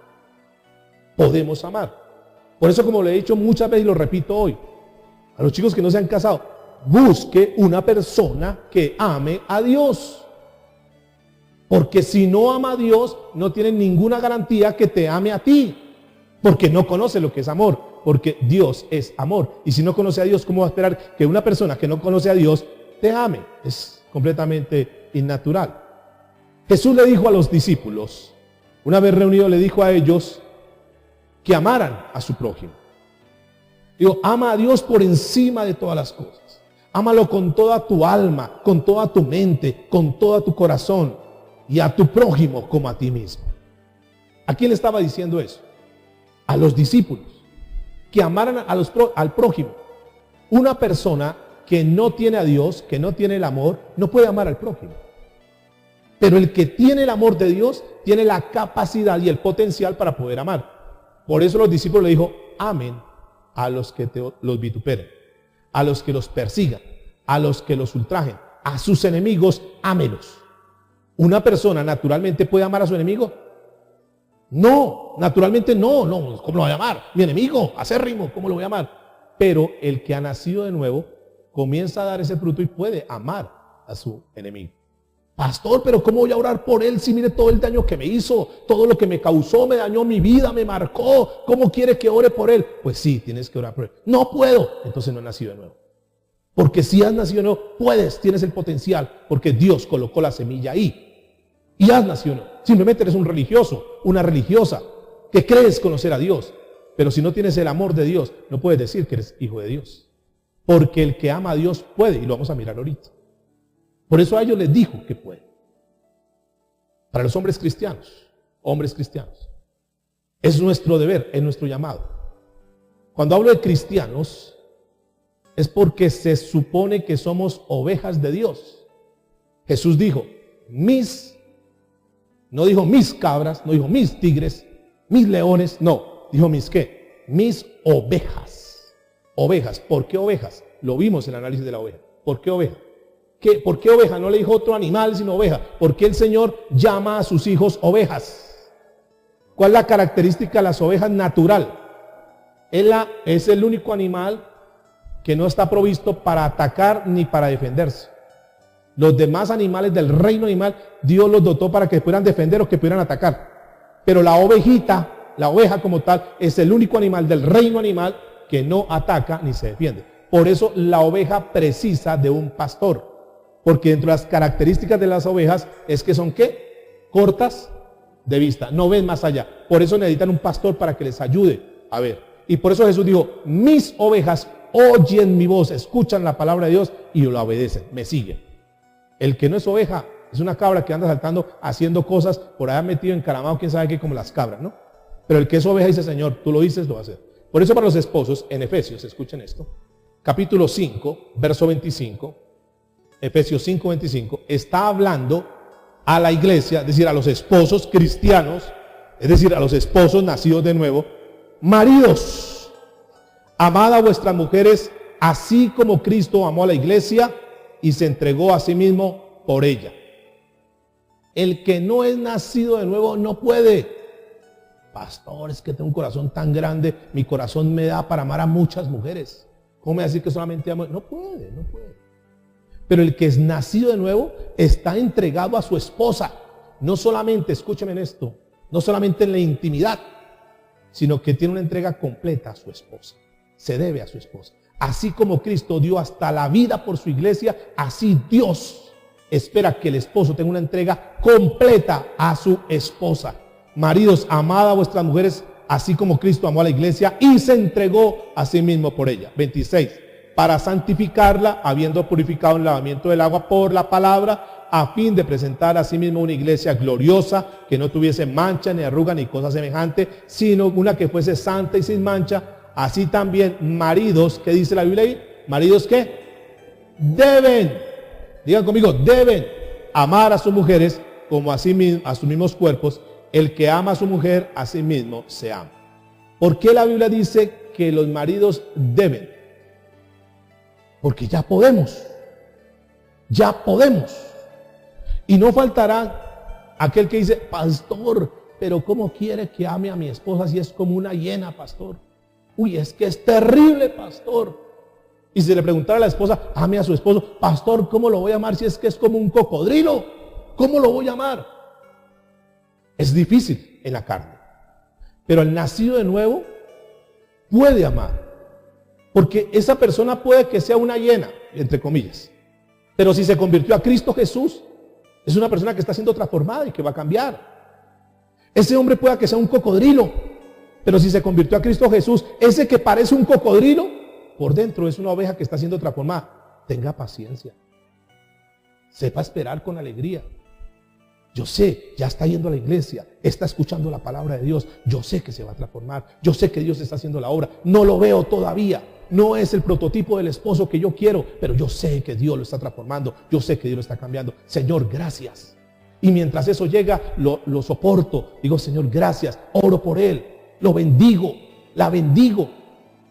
Podemos amar. Por eso, como le he dicho muchas veces y lo repito hoy, a los chicos que no se han casado, busque una persona que ame a Dios. Porque si no ama a Dios, no tiene ninguna garantía que te ame a ti. Porque no conoce lo que es amor. Porque Dios es amor. Y si no conoce a Dios, ¿cómo va a esperar que una persona que no conoce a Dios te ame? Es completamente innatural. Jesús le dijo a los discípulos, una vez reunido, le dijo a ellos que amaran a su prójimo. Digo, ama a Dios por encima de todas las cosas. Ámalo con toda tu alma, con toda tu mente, con todo tu corazón, y a tu prójimo como a ti mismo. ¿A quién le estaba diciendo eso? A los discípulos, que amaran al prójimo. Una persona que no tiene a Dios, que no tiene el amor, no puede amar al prójimo. Pero el que tiene el amor de Dios, tiene la capacidad y el potencial para poder amar. Por eso los discípulos le dijo, amen a los que los vituperen, a los que los persigan, a los que los ultrajen, a sus enemigos, ámelos. ¿Una persona naturalmente puede amar a su enemigo? No, naturalmente no, ¿cómo lo voy a amar? Mi enemigo, acérrimo, ¿cómo lo voy a amar? Pero el que ha nacido de nuevo comienza a dar ese fruto y puede amar a su enemigo. Pastor, pero ¿cómo voy a orar por él si mire todo el daño que me hizo, todo lo que me causó, me dañó mi vida, me marcó? ¿Cómo quiere que ore por él? Pues sí, tienes que orar por él. No puedo, entonces no has nacido de nuevo. Porque si has nacido de nuevo, puedes, tienes el potencial, porque Dios colocó la semilla ahí. Y has nacido de nuevo. Simplemente eres un religioso, una religiosa, que crees conocer a Dios. Pero si no tienes el amor de Dios, no puedes decir que eres hijo de Dios. Porque el que ama a Dios puede, y lo vamos a mirar ahorita. Por eso a ellos les dijo que puede. Para los hombres cristianos, es nuestro deber, es nuestro llamado. Cuando hablo de cristianos, es porque se supone que somos ovejas de Dios. Jesús dijo, no dijo mis cabras, no dijo mis tigres, mis leones, no, dijo mis ¿qué? Mis ovejas. Ovejas, ¿por qué ovejas? Lo vimos en el análisis de la oveja. ¿Por qué oveja? ¿Por qué oveja? No le dijo otro animal, sino oveja. ¿Por qué el Señor llama a sus hijos ovejas? ¿Cuál es la característica de las ovejas natural? Es el único animal que no está provisto para atacar ni para defenderse. Los demás animales del reino animal, Dios los dotó para que pudieran defender o que pudieran atacar. Pero la oveja como tal, es el único animal del reino animal que no ataca ni se defiende. Por eso la oveja precisa de un pastor. Porque dentro de las características de las ovejas es que son ¿qué? Cortas de vista, no ven más allá. Por eso necesitan un pastor para que les ayude a ver. Y por eso Jesús dijo, mis ovejas oyen mi voz, escuchan la palabra de Dios y lo obedecen, me siguen. El que no es oveja es una cabra que anda saltando, haciendo cosas por allá metido, encaramado, quién sabe qué, como las cabras, ¿no? Pero el que es oveja dice, Señor, tú lo dices, lo va a hacer. Por eso para los esposos, en Efesios, escuchen esto, capítulo 5, verso 25, Efesios 5, 25, está hablando a la iglesia, es decir, a los esposos cristianos, es decir, a los esposos nacidos de nuevo. Maridos, amad a vuestras mujeres, así como Cristo amó a la iglesia y se entregó a sí mismo por ella. El que no es nacido de nuevo no puede. Pastor, es que tengo un corazón tan grande, mi corazón me da para amar a muchas mujeres. ¿Cómo me va a decir que solamente amo? No puede. Pero el que es nacido de nuevo está entregado a su esposa. No solamente, escúcheme en esto, no solamente en la intimidad, sino que tiene una entrega completa a su esposa. Se debe a su esposa. Así como Cristo dio hasta la vida por su iglesia, así Dios espera que el esposo tenga una entrega completa a su esposa. Maridos, amad a vuestras mujeres, así como Cristo amó a la iglesia y se entregó a sí mismo por ella. 26. Para santificarla, habiendo purificado el lavamiento del agua por la palabra, a fin de presentar a sí mismo una iglesia gloriosa, que no tuviese mancha, ni arruga, ni cosa semejante, sino una que fuese santa y sin mancha. Así también, maridos, ¿qué dice la Biblia ahí? ¿Maridos qué? Deben, digan conmigo, deben amar a sus mujeres como a sus mismos cuerpos. El que ama a su mujer, a sí mismo se ama. ¿Por qué la Biblia dice que los maridos deben? Porque ya podemos. Ya podemos. Y no faltará aquel que dice, pastor, pero ¿cómo quiere que ame a mi esposa si es como una hiena, pastor? Uy, es que es terrible, pastor. Y si le preguntara a la esposa, ame a su esposo, pastor, ¿cómo lo voy a amar si es que es como un cocodrilo? ¿Cómo lo voy a amar? Es difícil en la carne. Pero el nacido de nuevo puede amar. Porque esa persona puede que sea una hiena, entre comillas. Pero si se convirtió a Cristo Jesús, es una persona que está siendo transformada y que va a cambiar. Ese hombre puede que sea un cocodrilo, pero si se convirtió a Cristo Jesús, ese que parece un cocodrilo, por dentro es una oveja que está siendo transformada. Tenga paciencia. Sepa esperar con alegría. Yo sé, ya está yendo a la iglesia, está escuchando la palabra de Dios. Yo sé que se va a transformar. Yo sé que Dios está haciendo la obra. No lo veo todavía. No es el prototipo del esposo que yo quiero, pero yo sé que Dios lo está transformando. Yo sé que Dios lo está cambiando. Señor, gracias. Y mientras eso llega, lo soporto. Digo, Señor, gracias. Oro por él. Lo bendigo. La bendigo.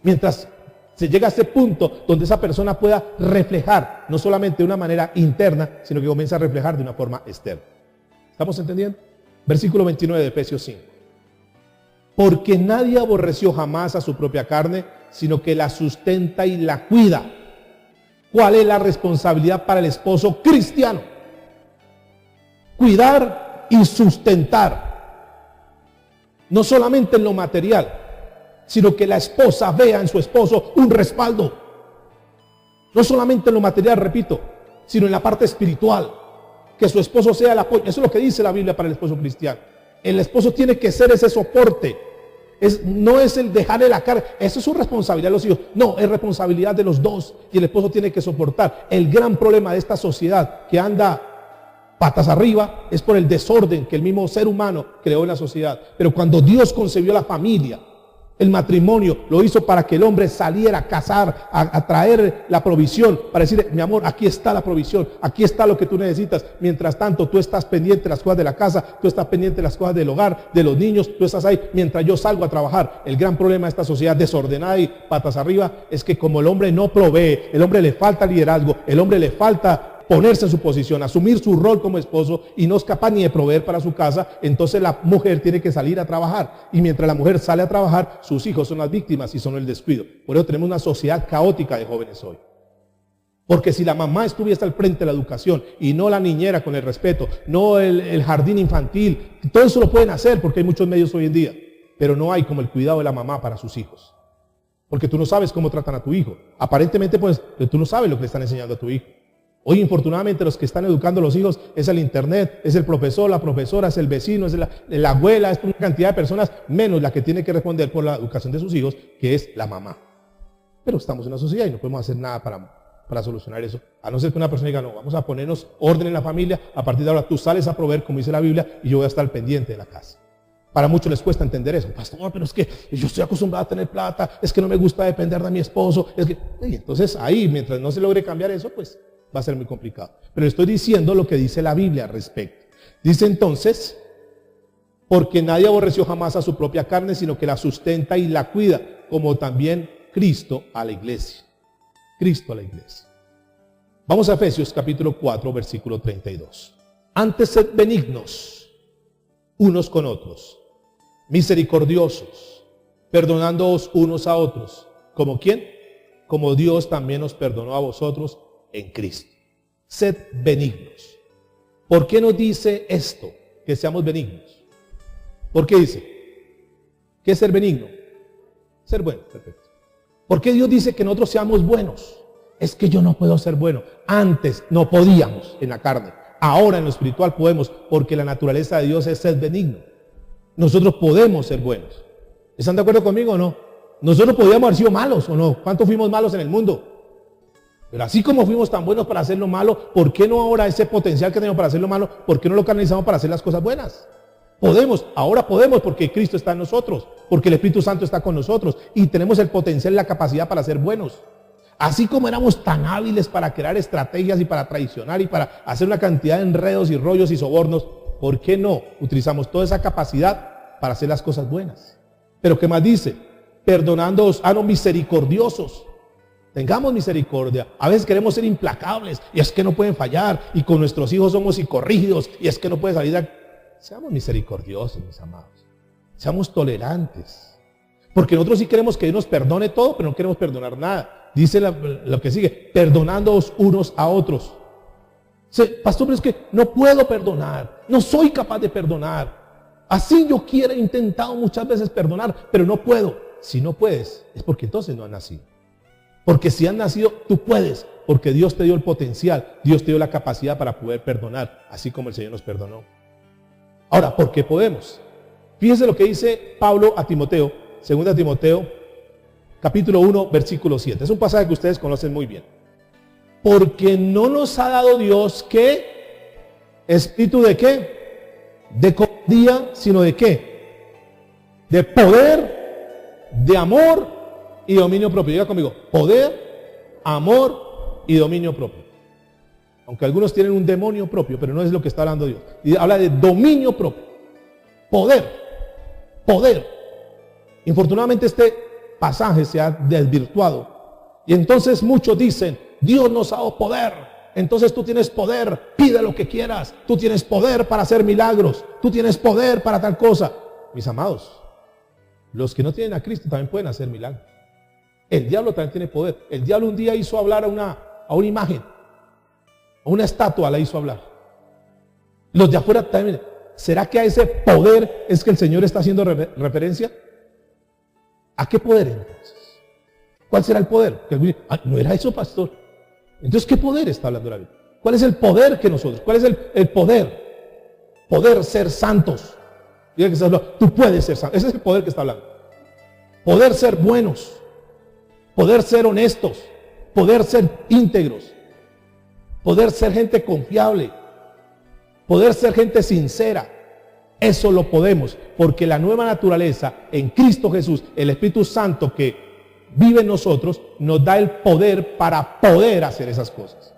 Mientras se llega a ese punto donde esa persona pueda reflejar, no solamente de una manera interna, sino que comienza a reflejar de una forma externa. ¿Estamos entendiendo? Versículo 29 de Efesios 5. Porque nadie aborreció jamás a su propia carne, sino que la sustenta y la cuida. ¿Cuál es la responsabilidad para el esposo cristiano? Cuidar y sustentar. No solamente en lo material, sino que la esposa vea en su esposo un respaldo. No solamente en lo material, repito, sino en la parte espiritual. Que su esposo sea el apoyo. Eso es lo que dice la Biblia para el esposo cristiano. El esposo tiene que ser ese soporte. No es el dejarle la carga. Eso es su responsabilidad de los hijos. No, es responsabilidad de los dos. Y el esposo tiene que soportar. El gran problema de esta sociedad que anda patas arriba es por el desorden que el mismo ser humano creó en la sociedad. Pero cuando Dios concebió la familia, el matrimonio, lo hizo para que el hombre saliera a cazar, a traer la provisión, para decirle, mi amor, aquí está la provisión, aquí está lo que tú necesitas. Mientras tanto, tú estás pendiente de las cosas de la casa, tú estás pendiente de las cosas del hogar, de los niños, tú estás ahí, mientras yo salgo a trabajar. El gran problema de esta sociedad desordenada y patas arriba es que como el hombre no provee, el hombre le falta liderazgo, el hombre le falta ponerse en su posición, asumir su rol como esposo y no es capaz ni de proveer para su casa, entonces la mujer tiene que salir a trabajar. Y mientras la mujer sale a trabajar, sus hijos son las víctimas y son el descuido. Por eso tenemos una sociedad caótica de jóvenes hoy. Porque si la mamá estuviese al frente de la educación y no la niñera con el respeto, no el jardín infantil, todo eso lo pueden hacer porque hay muchos medios hoy en día, pero no hay como el cuidado de la mamá para sus hijos. Porque tú no sabes cómo tratan a tu hijo. Aparentemente, pues, tú no sabes lo que le están enseñando a tu hijo. Hoy, infortunadamente, los que están educando a los hijos es el internet, es el profesor, la profesora, es el vecino, es la abuela, es una cantidad de personas, menos la que tiene que responder por la educación de sus hijos, que es la mamá. Pero estamos en una sociedad y no podemos hacer nada para solucionar eso. A no ser que una persona diga, no, vamos a ponernos orden en la familia, a partir de ahora tú sales a proveer, como dice la Biblia, y yo voy a estar pendiente de la casa. Para muchos les cuesta entender eso. Pastor, pero es que yo estoy acostumbrado a tener plata, es que no me gusta depender de mi esposo. Y entonces ahí, mientras no se logre cambiar eso, pues va a ser muy complicado. Pero estoy diciendo lo que dice la Biblia al respecto. Dice entonces, porque nadie aborreció jamás a su propia carne, sino que la sustenta y la cuida, como también Cristo a la iglesia. Cristo a la iglesia. Vamos a Efesios capítulo 4, versículo 32. Antes sed benignos unos con otros, misericordiosos, perdonándoos unos a otros. ¿Como quién? Como Dios también os perdonó a vosotros en Cristo. Sed benignos. ¿Por qué nos dice esto? Que seamos benignos. ¿Por qué dice? ¿Qué es ser benigno? Ser bueno, perfecto. ¿Por qué Dios dice que nosotros seamos buenos? Es que yo no puedo ser bueno. Antes no podíamos en la carne. Ahora en lo espiritual podemos, porque la naturaleza de Dios es ser benigno. Nosotros podemos ser buenos. ¿Están de acuerdo conmigo o no? Nosotros podíamos haber sido malos o no. ¿Cuántos fuimos malos en el mundo? Pero así como fuimos tan buenos para hacer lo malo, ¿por qué no ahora ese potencial que tenemos para hacer lo malo, por qué no lo canalizamos para hacer las cosas buenas? Podemos, ahora podemos porque Cristo está en nosotros, porque el Espíritu Santo está con nosotros y tenemos el potencial y la capacidad para ser buenos. Así como éramos tan hábiles para crear estrategias y para traicionar y para hacer una cantidad de enredos y rollos y sobornos, ¿por qué no utilizamos toda esa capacidad para hacer las cosas buenas? Pero ¿qué más dice? Perdonándoos, no misericordiosos. Tengamos misericordia. A veces queremos ser implacables y es que no pueden fallar y con nuestros hijos somos psicorrígidos y es que no puede salir. Seamos misericordiosos, mis amados. Seamos tolerantes. Porque nosotros sí queremos que Dios nos perdone todo, pero no queremos perdonar nada. Dice lo que sigue, perdonándoos unos a otros. Pastor, pero es que no puedo perdonar. No soy capaz de perdonar. Así yo he intentado muchas veces perdonar, pero no puedo. Si no puedes, es porque entonces no has nacido. Porque si has nacido, tú puedes, porque Dios te dio el potencial, Dios te dio la capacidad para poder perdonar, así como el Señor nos perdonó. Ahora, ¿por qué podemos? Fíjense lo que dice Pablo a Timoteo, 2 Timoteo, capítulo 1, versículo 7. Es un pasaje que ustedes conocen muy bien. Porque no nos ha dado Dios, ¿qué? ¿Espíritu de qué? De cobardía, sino de qué? De poder, de amor y dominio propio. Diga conmigo, poder, amor y dominio propio. Aunque algunos tienen un demonio propio, pero no es lo que está hablando Dios. Y habla de dominio propio. Poder, poder. Infortunadamente este pasaje se ha desvirtuado. Y entonces muchos dicen, Dios nos ha dado poder. Entonces tú tienes poder, pide lo que quieras. Tú tienes poder para hacer milagros. Tú tienes poder para tal cosa. Mis amados, los que no tienen a Cristo también pueden hacer milagros. El diablo también tiene poder. El diablo un día hizo hablar a una imagen, a una estatua la hizo hablar. Los de afuera también. ¿Será que a ese poder es que el Señor está haciendo referencia? ¿A qué poder entonces? ¿Cuál será el poder? No era eso, pastor. Entonces, ¿qué poder está hablando la Biblia? ¿Cuál es el poder que nosotros? ¿Cuál es el poder? Poder ser santos. Diga que está hablando, tú puedes ser santo. Ese es el poder que está hablando. Poder ser buenos. Poder ser honestos, poder ser íntegros, poder ser gente confiable, poder ser gente sincera. Eso lo podemos, porque la nueva naturaleza en Cristo Jesús, el Espíritu Santo que vive en nosotros, nos da el poder para poder hacer esas cosas.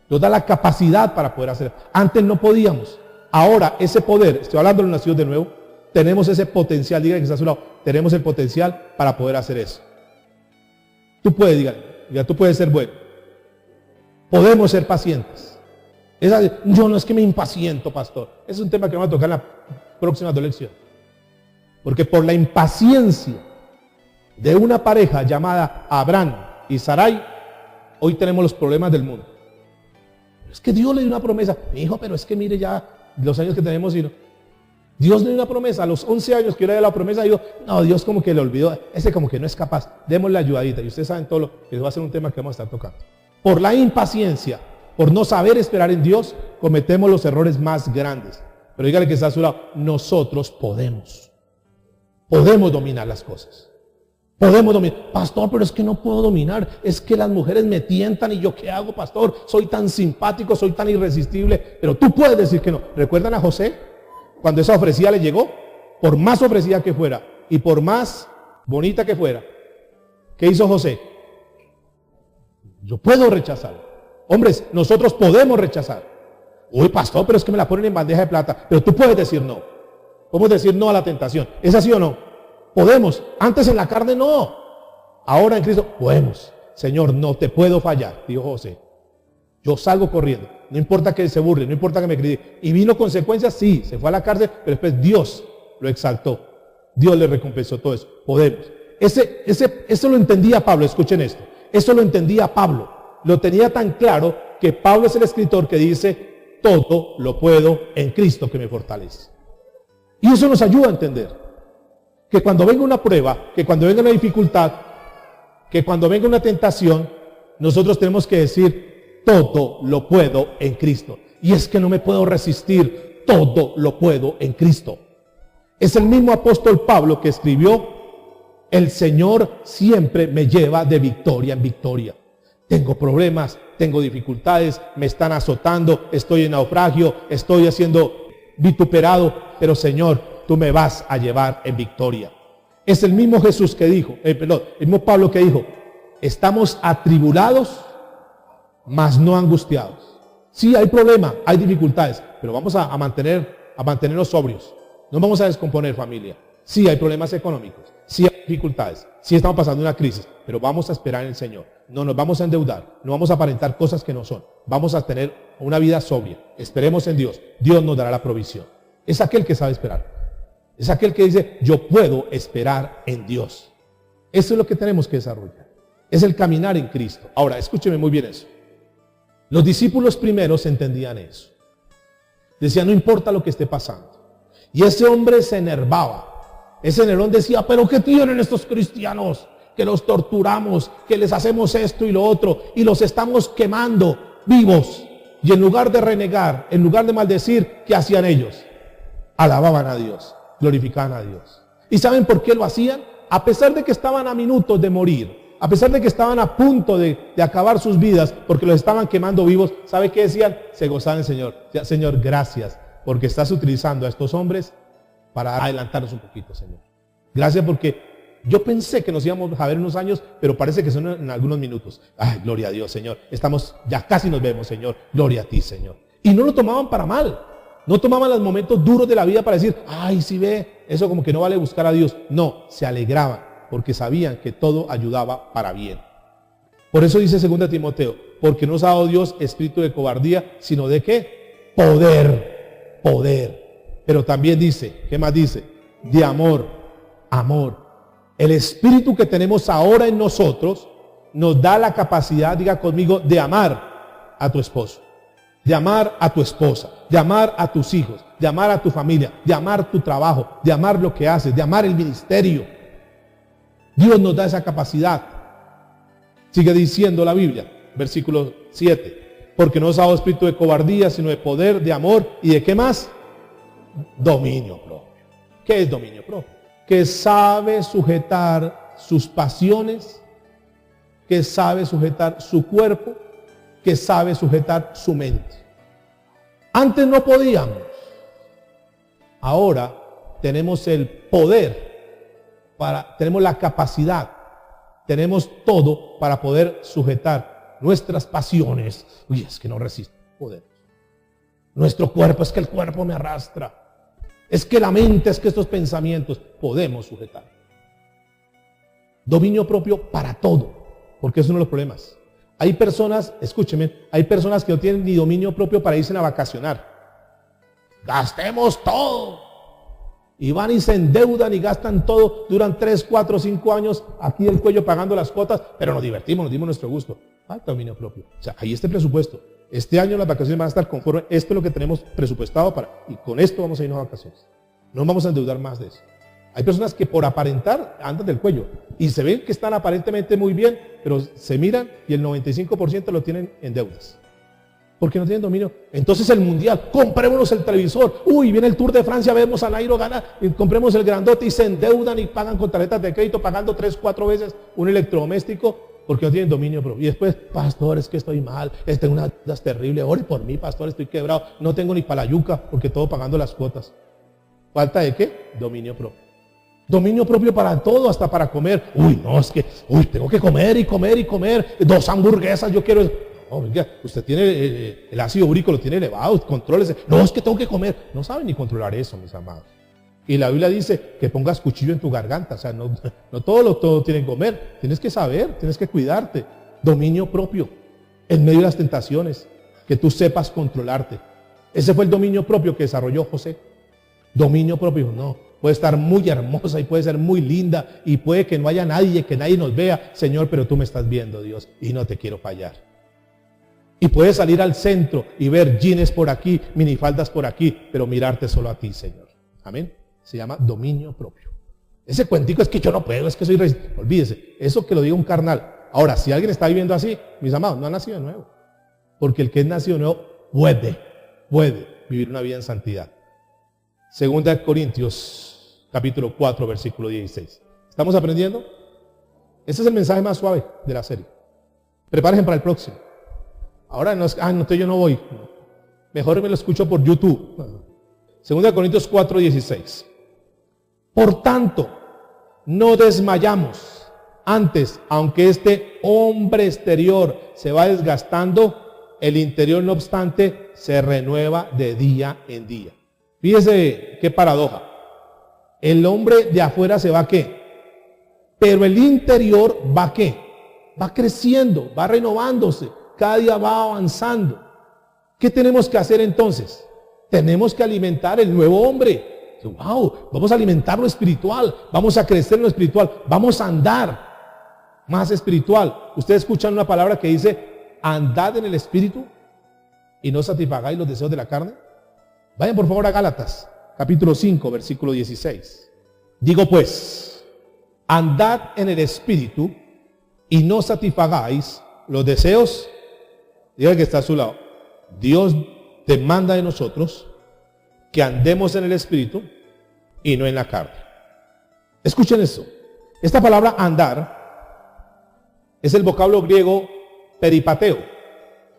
Nos da la capacidad para poder hacer. Antes no podíamos. Ahora ese poder, estoy hablando de los nacidos de nuevo, tenemos ese potencial, diga que está a su lado, tenemos el potencial para poder hacer eso. Tú puedes, diga, tú puedes ser bueno. Podemos ser pacientes. Yo no es que me impaciento, pastor. Es un tema que vamos a tocar en la próxima lección. Porque por la impaciencia de una pareja llamada Abraham y Sarai, hoy tenemos los problemas del mundo. Es que Dios le dio una promesa. Mi hijo, pero es que mire ya los años que tenemos y no. Dios le dio una promesa, a los 11 años que yo le di la promesa, digo, no, Dios como que le olvidó, ese como que no es capaz, démosle ayudadita, y ustedes saben todo lo que va a ser un tema que vamos a estar tocando. Por la impaciencia, por no saber esperar en Dios, cometemos los errores más grandes. Pero dígale que está a su lado, nosotros podemos dominar las cosas. Podemos dominar. Pastor, pero es que no puedo dominar, es que las mujeres me tientan y yo qué hago, pastor, soy tan simpático, soy tan irresistible, pero tú puedes decir que no. ¿Recuerdan a José? Cuando esa ofrecida le llegó, por más ofrecida que fuera y por más bonita que fuera, ¿qué hizo José? Yo puedo rechazar. Hombres, nosotros podemos rechazar. Uy, pastor, pero es que me la ponen en bandeja de plata. Pero tú puedes decir no. Podemos decir no a la tentación. ¿Es así o no? Podemos. Antes en la carne no. Ahora en Cristo podemos. Señor, no te puedo fallar, dijo José. Yo salgo corriendo. No importa que se burle, no importa que me critique. ¿Y vino consecuencias? Sí, se fue a la cárcel, pero después Dios lo exaltó. Dios le recompensó todo eso. Podemos. Eso lo entendía Pablo, escuchen esto. Eso lo entendía Pablo. Lo tenía tan claro que Pablo es el escritor que dice, todo lo puedo en Cristo que me fortalece. Y eso nos ayuda a entender que cuando venga una prueba, que cuando venga una dificultad, que cuando venga una tentación, nosotros tenemos que decir, todo lo puedo en Cristo. Y es que no me puedo resistir, todo lo puedo en Cristo. Es el mismo apóstol Pablo que escribió, el Señor siempre me lleva de victoria en victoria. Tengo problemas, tengo dificultades, me están azotando, estoy en naufragio, estoy siendo vituperado, pero Señor, tú me vas a llevar en victoria. Es el mismo Jesús que dijo, el mismo Pablo que dijo, estamos atribulados, mas no angustiados. Sí, hay problemas, hay dificultades, pero vamos a mantenernos sobrios. No vamos a descomponer, familia. Sí hay problemas económicos, sí hay dificultades, sí estamos pasando una crisis, pero vamos a esperar en el Señor. No nos vamos a endeudar, no vamos a aparentar cosas que no son. Vamos a tener una vida sobria. Esperemos en Dios. Dios nos dará la provisión. Es aquel que sabe esperar. Es aquel que dice, yo puedo esperar en Dios. Eso es lo que tenemos que desarrollar. Es el caminar en Cristo. Ahora, escúcheme muy bien eso. Los discípulos primeros entendían eso. Decían, no importa lo que esté pasando. Y ese hombre se enervaba. Ese Nerón decía, pero ¿qué tienen estos cristianos? Que los torturamos, que les hacemos esto y lo otro, y los estamos quemando vivos. Y en lugar de renegar, en lugar de maldecir, ¿qué hacían ellos? Alababan a Dios. Glorificaban a Dios. ¿Y saben por qué lo hacían? A pesar de que estaban a minutos de morir, a pesar de que estaban a punto de acabar sus vidas, porque los estaban quemando vivos, ¿sabe qué decían? Se gozaban en el Señor. Señor, gracias, porque estás utilizando a estos hombres para adelantarnos un poquito, Señor. Gracias porque yo pensé que nos íbamos a ver unos años, pero parece que son en algunos minutos. Ay, gloria a Dios, Señor. Ya casi nos vemos, Señor. Gloria a ti, Señor. Y no lo tomaban para mal. No tomaban los momentos duros de la vida para decir, ay, si ve, eso como que no vale buscar a Dios. No, se alegraban porque sabían que todo ayudaba para bien. Por eso dice 2 Timoteo, porque no nos ha dado Dios espíritu de cobardía, sino de ¿qué? Poder, poder. Pero también dice, ¿qué más dice? De amor, amor. El espíritu que tenemos ahora en nosotros nos da la capacidad, diga conmigo, de amar a tu esposo. De amar a tu esposa, de amar a tus hijos, de amar a tu familia, de amar tu trabajo, de amar lo que haces, de amar el ministerio. Dios nos da esa capacidad. Sigue diciendo la Biblia, versículo 7. Porque no os ha dado espíritu de cobardía, sino de poder, de amor y de ¿qué más? Dominio propio. ¿Qué es dominio propio? Que sabe sujetar sus pasiones, que sabe sujetar su cuerpo, que sabe sujetar su mente. Antes no podíamos. Ahora tenemos el poder, tenemos la capacidad, tenemos todo para poder sujetar nuestras pasiones. Uy, es que no resisto. Podemos. Nuestro cuerpo, es que el cuerpo me arrastra. Es que la mente, es que estos pensamientos, podemos sujetar. Dominio propio para todo, porque es uno de los problemas. Hay personas, escúcheme, hay personas que no tienen ni dominio propio para irse a vacacionar. Gastemos todo. Y van y se endeudan y gastan todo, duran 3, 4, 5 años aquí del cuello pagando las cuotas, pero nos divertimos, nos dimos nuestro gusto. Falta dominio propio. O sea, ahí está el presupuesto. Este año las vacaciones van a estar conforme, esto es lo que tenemos presupuestado y con esto vamos a irnos a vacaciones. No nos vamos a endeudar más de eso. Hay personas que por aparentar andan del cuello y se ven que están aparentemente muy bien, pero se miran y el 95% lo tienen en deudas. Porque no tienen dominio. Entonces el mundial, comprémonos el televisor. Uy, viene el Tour de Francia, vemos a Nairo ganar, y compremos el grandote y se endeudan y pagan con tarjetas de crédito, pagando 3, 4 veces un electrodoméstico porque no tienen dominio propio. Y después, pastor, es que estoy mal, tengo unas deudas terribles, ore por mí, pastor, estoy quebrado, no tengo ni para la yuca porque todo pagando las cuotas. ¿Falta de qué? Dominio propio. Dominio propio para todo, hasta para comer. Uy, no, es que, tengo que comer y comer y comer. 2 hamburguesas, yo quiero. No, venga, usted tiene el ácido úrico, lo tiene elevado, contrólese. No, es que tengo que comer. No saben ni controlar eso, mis amados. Y la Biblia dice que pongas cuchillo en tu garganta. O sea, no todo tienen que comer. Tienes que saber, tienes que cuidarte. Dominio propio. En medio de las tentaciones. Que tú sepas controlarte. Ese fue el dominio propio que desarrolló José. Dominio propio, no. Puede estar muy hermosa y puede ser muy linda y puede que no haya nadie, que nadie nos vea. Señor, pero tú me estás viendo, Dios, y no te quiero fallar. Y puedes salir al centro y ver jeans por aquí, minifaldas por aquí, pero mirarte solo a ti, Señor. Amén. Se llama dominio propio. Ese cuentico es que yo no puedo, es que soy resistente. Olvídese, eso que lo diga un carnal. Ahora, si alguien está viviendo así, mis amados, no ha nacido de nuevo. Porque el que es nacido de nuevo puede vivir una vida en santidad. 2 Corintios, capítulo 4, versículo 16. ¿Estamos aprendiendo? Ese es el mensaje más suave de la serie. Prepárense para el próximo. Ahora no es, entonces yo no voy. Mejor me lo escucho por YouTube. 2 Corintios 4, 16. Por tanto, no desmayamos. Antes, aunque este hombre exterior se va desgastando, el interior, no obstante, se renueva de día en día. Fíjese qué paradoja. El hombre de afuera se va a qué, pero el interior va a qué, va creciendo, va renovándose, cada día va avanzando. ¿Qué tenemos que hacer entonces? Tenemos que alimentar el nuevo hombre. Wow, vamos a alimentar lo espiritual, vamos a crecer en lo espiritual, vamos a andar más espiritual. Ustedes escuchan una palabra que dice, andad en el espíritu y no satisfagáis los deseos de la carne. Vayan por favor a Gálatas, capítulo 5, versículo 16. Digo pues, andad en el espíritu y no satisfagáis los deseos. Diga el que está a su lado, Dios demanda de nosotros que andemos en el espíritu y no en la carne. Escuchen esto. Esta palabra andar es el vocablo griego peripateo.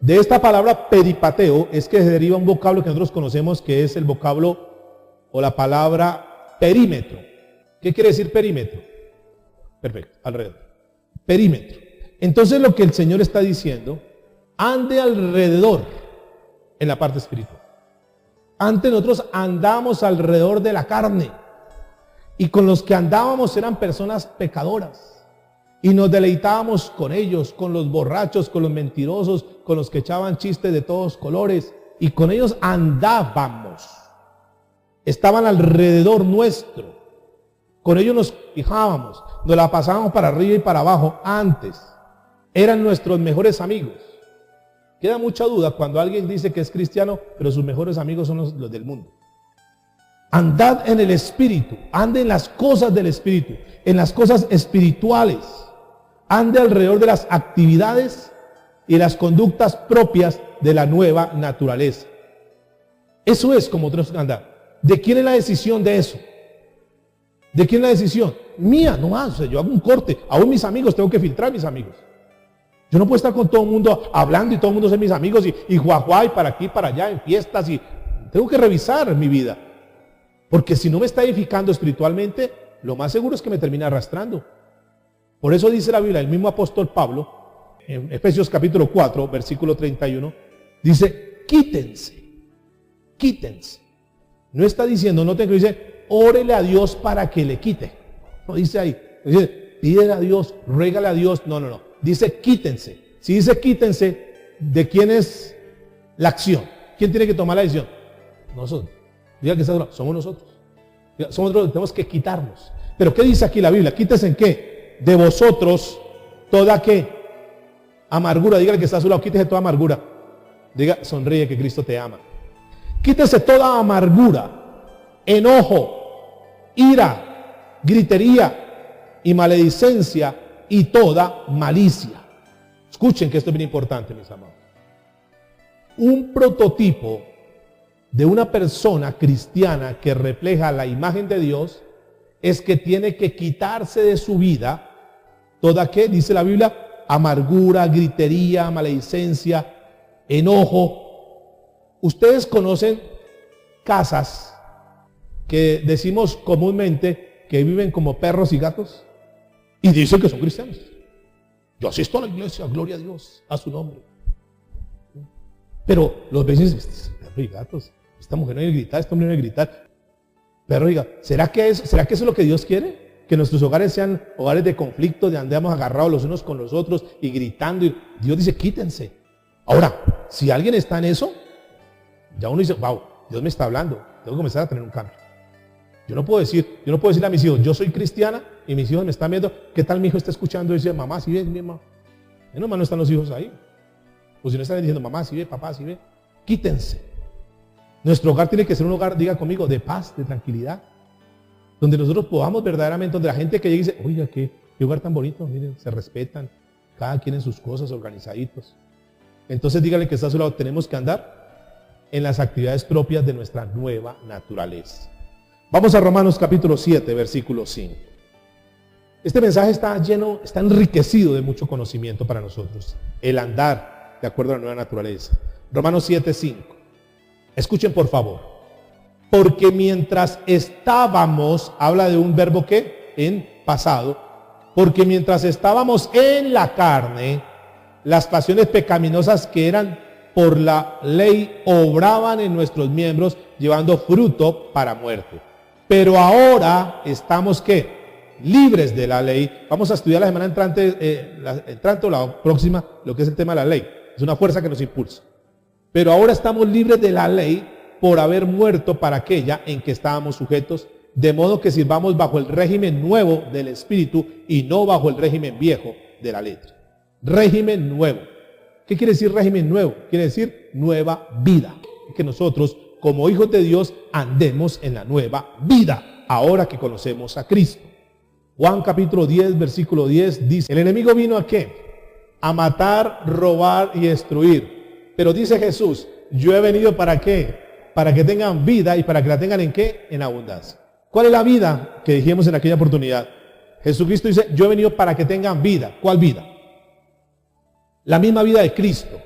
De esta palabra peripateo es que se deriva un vocablo que nosotros conocemos, que es el vocablo o la palabra perímetro. ¿Qué quiere decir perímetro? Perfecto, alrededor. Perímetro. Entonces lo que el Señor está diciendo, ande alrededor en la parte espiritual. Antes nosotros andábamos alrededor de la carne y con los que andábamos eran personas pecadoras y nos deleitábamos con ellos, con los borrachos, con los mentirosos, con los que echaban chistes de todos colores, y con ellos andábamos. Estaban alrededor nuestro, con ellos nos fijábamos, nos la pasábamos para arriba y para abajo. Antes eran nuestros mejores amigos. Queda mucha duda cuando alguien dice que es cristiano, pero sus mejores amigos son los del mundo. Andad en el espíritu, ande en las cosas del espíritu, en las cosas espirituales. Ande alrededor de las actividades y las conductas propias de la nueva naturaleza. Eso es como tenemos que andar. ¿De quién es la decisión de eso? ¿De quién es la decisión? Mía, no más. O sea, yo hago un corte. Aún mis amigos, tengo que filtrar mis amigos. Yo no puedo estar con todo el mundo hablando y todo el mundo ser mis amigos y guajuá y para aquí y para allá en fiestas, y tengo que revisar mi vida. Porque si no me está edificando espiritualmente, lo más seguro es que me termine arrastrando. Por eso dice la Biblia, el mismo apóstol Pablo, en Efesios capítulo 4, versículo 31, dice, quítense. No está diciendo, no tengo que dice, órele a Dios para que le quite. No dice ahí, dice, pídele a Dios, régale a Dios. No. Dice quítense. Si dice quítense, ¿de quién es la acción? ¿Quién tiene que tomar la decisión? Nosotros. Diga que somos nosotros. Somos nosotros, tenemos que quitarnos. Pero ¿qué dice aquí la Biblia? Quítense en qué? De vosotros toda qué? Amargura. Dígale que está a su lado, quítese toda amargura. Diga, sonríe que Cristo te ama. Quítese toda amargura, enojo, ira, gritería y maledicencia y toda malicia. Escuchen que esto es bien importante, mis amados. Un prototipo de una persona cristiana que refleja la imagen de Dios es que tiene que quitarse de su vida toda, ¿qué? Dice la Biblia, amargura, gritería, maledicencia, enojo. Ustedes conocen casas que decimos comúnmente que viven como perros y gatos. Y dicen que son cristianos. Yo asisto a la iglesia, gloria a Dios, a su nombre. Pero los vecinos dicen, perros y gatos, esta mujer no debe gritar, este hombre no debe gritar. Pero diga, ¿será que eso es lo que Dios quiere? Que nuestros hogares sean hogares de conflicto, de andemos agarrados los unos con los otros y gritando. Y Dios dice, quítense. Ahora, si alguien está en eso, ya uno dice, wow, Dios me está hablando, tengo que comenzar a tener un cambio. Yo no puedo decirle a mis hijos, yo soy cristiana y mis hijos me están viendo, ¿qué tal mi hijo está escuchando? Y dice, mamá, si ve, mi mamá. En no están los hijos ahí. Pues si no están diciendo, mamá, si ve, papá, si ve. Quítense. Nuestro hogar tiene que ser un hogar, diga conmigo, de paz, de tranquilidad. Donde nosotros podamos verdaderamente, donde la gente que llegue dice, oiga, qué hogar tan bonito, miren, se respetan, cada quien en sus cosas, organizaditos. Entonces dígale que está a su lado, tenemos que andar en las actividades propias de nuestra nueva naturaleza. Vamos a Romanos capítulo 7, versículo 5. Este mensaje está lleno, está enriquecido de mucho conocimiento para nosotros. El andar de acuerdo a la nueva naturaleza. Romanos 7, 5. Escuchen por favor. Porque mientras estábamos, habla de un verbo que en pasado, porque mientras estábamos en la carne, las pasiones pecaminosas que eran por la ley obraban en nuestros miembros, llevando fruto para muerte. Pero ahora estamos, ¿qué? Libres de la ley. Vamos a estudiar la semana entrante o la próxima lo que es el tema de la ley. Es una fuerza que nos impulsa. Pero ahora estamos libres de la ley por haber muerto para aquella en que estábamos sujetos, de modo que sirvamos bajo el régimen nuevo del Espíritu y no bajo el régimen viejo de la letra. Régimen nuevo. ¿Qué quiere decir régimen nuevo? Quiere decir nueva vida. Que nosotros, como hijos de Dios, andemos en la nueva vida, ahora que conocemos a Cristo. Juan capítulo 10, versículo 10 dice, el enemigo vino ¿a qué? A matar, robar y destruir. Pero dice Jesús, yo he venido ¿para qué? Para que tengan vida y para que la tengan ¿en qué? En abundancia. ¿Cuál es la vida que dijimos en aquella oportunidad? Jesucristo dice, yo he venido para que tengan vida. ¿Cuál vida? La misma vida de Cristo,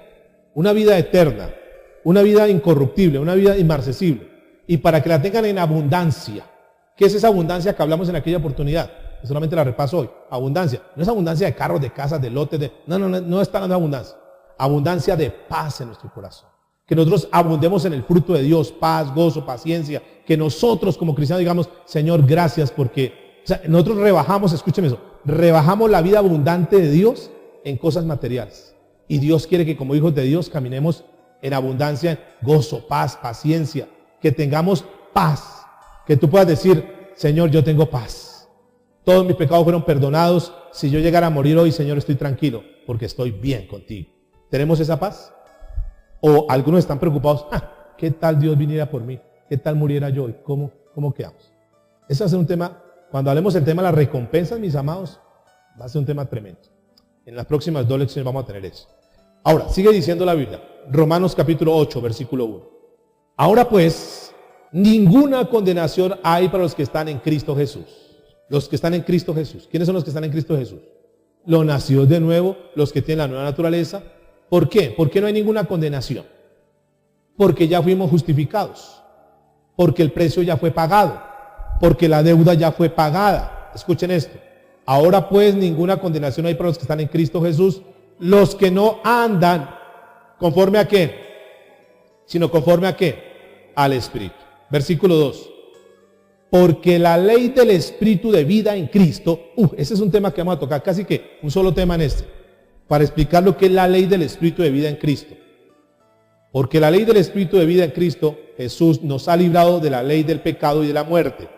una vida eterna, una vida incorruptible, una vida inmarcesible, y para que la tengan en abundancia. ¿Qué es esa abundancia que hablamos en aquella oportunidad? Solamente la repaso hoy. Abundancia. No es abundancia de carros, de casas, de lotes, no está hablando de abundancia. Abundancia de paz en nuestro corazón. Que nosotros abundemos en el fruto de Dios, paz, gozo, paciencia. Que nosotros como cristianos digamos, Señor, gracias porque, nosotros rebajamos, escúcheme eso, rebajamos la vida abundante de Dios en cosas materiales. Y Dios quiere que como hijos de Dios caminemos en abundancia, gozo, paz, paciencia. Que tengamos paz. Que tú puedas decir, Señor, yo tengo paz. Todos mis pecados fueron perdonados. Si yo llegara a morir hoy, Señor, estoy tranquilo porque estoy bien contigo. ¿Tenemos esa paz? O algunos están preocupados, ¿qué tal Dios viniera por mí? ¿Qué tal muriera yo? ¿Y cómo quedamos? Ese va a ser un tema, cuando hablemos del tema de las recompensas, mis amados, va a ser un tema tremendo. En las próximas 2 lecciones vamos a tener eso. Ahora, sigue diciendo la Biblia, Romanos capítulo 8, versículo 1. Ahora pues, ninguna condenación hay para los que están en Cristo Jesús. Los que están en Cristo Jesús. ¿Quiénes son los que están en Cristo Jesús? Los nacidos de nuevo, los que tienen la nueva naturaleza. ¿Por qué? ¿Por qué no hay ninguna condenación? Porque ya fuimos justificados. Porque el precio ya fue pagado. Porque la deuda ya fue pagada. Escuchen esto. Ahora pues ninguna condenación hay para los que están en Cristo Jesús. Los que no andan conforme a qué, sino conforme a qué, al Espíritu. Versículo 2. Porque la ley del Espíritu de vida en Cristo, ese es un tema que vamos a tocar, casi que un solo tema en este, para explicar lo que es la ley del Espíritu de vida en Cristo. Porque la ley del Espíritu de vida en Cristo, Jesús nos ha librado de la ley del pecado y de la muerte.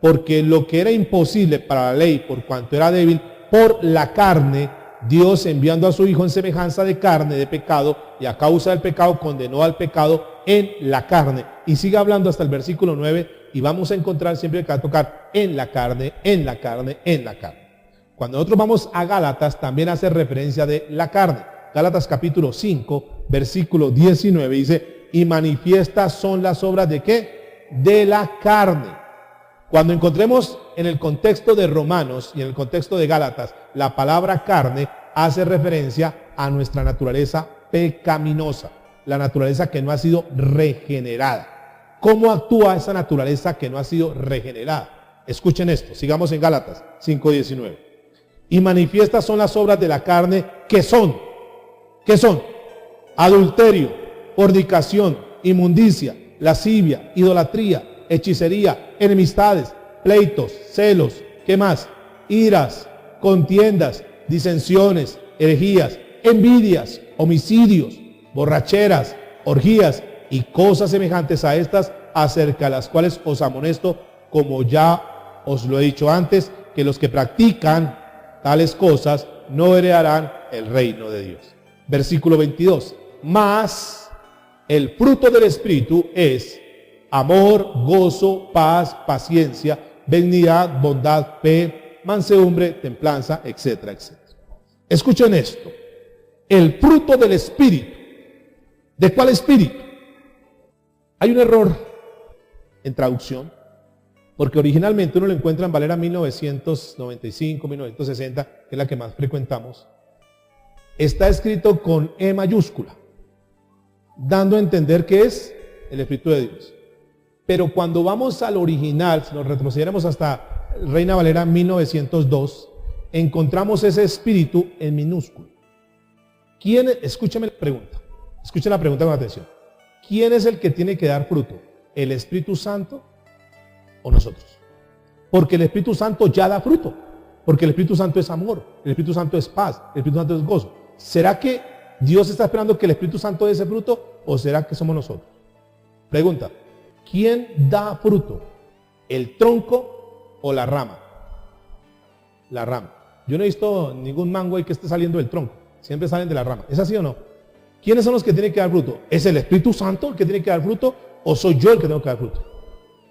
Porque lo que era imposible para la ley, por cuanto era débil, por la carne, Dios enviando a su Hijo en semejanza de carne, de pecado, y a causa del pecado condenó al pecado en la carne. Y sigue hablando hasta el versículo 9, y vamos a encontrar siempre que va a tocar en la carne, en la carne, en la carne. Cuando nosotros vamos a Gálatas, también hace referencia de la carne. Gálatas capítulo 5, versículo 19, dice, y manifiestas son las obras ¿de qué? De la carne. Cuando encontremos en el contexto de Romanos y en el contexto de Gálatas, la palabra carne hace referencia a nuestra naturaleza pecaminosa, la naturaleza que no ha sido regenerada. ¿Cómo actúa esa naturaleza que no ha sido regenerada? Escuchen esto, sigamos en Gálatas 5:19. Y manifiestas son las obras de la carne que son, ¿qué son? Adulterio, fornicación, inmundicia, lascivia, idolatría, hechicería, enemistades, pleitos, celos, ¿qué más? Iras, contiendas, disensiones, herejías, envidias, homicidios, borracheras, orgías y cosas semejantes a estas, acerca de las cuales os amonesto, como ya os lo he dicho antes, que los que practican tales cosas no heredarán el reino de Dios. Versículo 22. Mas el fruto del Espíritu es amor, gozo, paz, paciencia, benignidad, bondad, fe, mansedumbre, templanza, etcétera, etcétera. Escuchen esto. El fruto del Espíritu. ¿De cuál Espíritu? Hay un error en traducción, porque originalmente uno lo encuentra en Valera 1995, 1960, que es la que más frecuentamos. Está escrito con E mayúscula, dando a entender que es el Espíritu de Dios. Pero cuando vamos al original, si nos retrocediéramos hasta Reina Valera 1902, encontramos ese espíritu en minúsculo. ¿Quién? Escúchame la pregunta. Escuchen la pregunta con atención. ¿Quién es el que tiene que dar fruto? ¿El Espíritu Santo o nosotros? Porque el Espíritu Santo ya da fruto. Porque el Espíritu Santo es amor, el Espíritu Santo es paz, el Espíritu Santo es gozo. ¿Será que Dios está esperando que el Espíritu Santo dé ese fruto o será que somos nosotros? Pregunta, ¿quién da fruto? ¿El tronco o la rama? La rama. Yo no he visto ningún mango ahí que esté saliendo del tronco, siempre salen de la rama. ¿Es así o no? ¿Quiénes son los que tienen que dar fruto? ¿Es el Espíritu Santo el que tiene que dar fruto o soy yo el que tengo que dar fruto?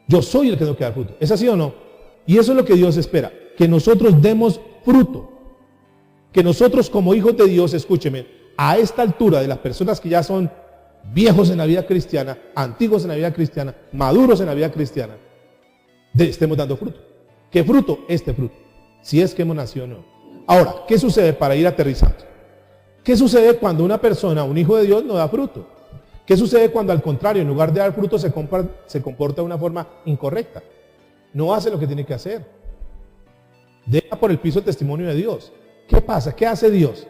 Yo soy el que tengo que dar fruto. ¿Es así o no? Y eso es lo que Dios espera, que nosotros demos fruto. Que nosotros como hijos de Dios, escúcheme, a esta altura de las personas que ya son viejos en la vida cristiana, antiguos en la vida cristiana, maduros en la vida cristiana, estemos dando fruto. ¿Qué fruto? Este fruto. Si es que hemos nacido o no. Ahora, ¿qué sucede para ir aterrizando? ¿Qué sucede cuando una persona, un hijo de Dios, no da fruto? ¿Qué sucede cuando al contrario, en lugar de dar fruto, se comporta de una forma incorrecta? No hace lo que tiene que hacer. Deja por el piso el testimonio de Dios. ¿Qué pasa? ¿Qué hace Dios?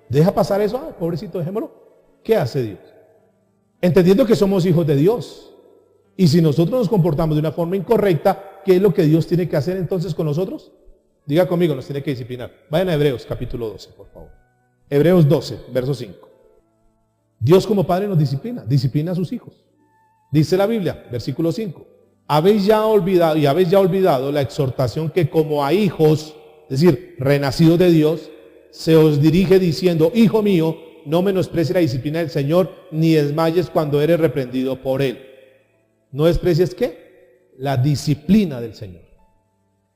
¿Deja pasar eso? Ah, pobrecito, dejémoslo. ¿Qué hace Dios? Entendiendo que somos hijos de Dios. Y si nosotros nos comportamos de una forma incorrecta, ¿qué es lo que Dios tiene que hacer entonces con nosotros? Diga conmigo, nos tiene que disciplinar. Vayan a Hebreos capítulo 12, por favor. Hebreos 12, verso 5. Dios como Padre nos disciplina a sus hijos. Dice la Biblia, versículo 5. Habéis ya olvidado la exhortación que como a hijos, es decir, renacidos de Dios, se os dirige diciendo, hijo mío, no menosprecies la disciplina del Señor, ni desmayes cuando eres reprendido por Él. ¿No desprecies qué? La disciplina del Señor.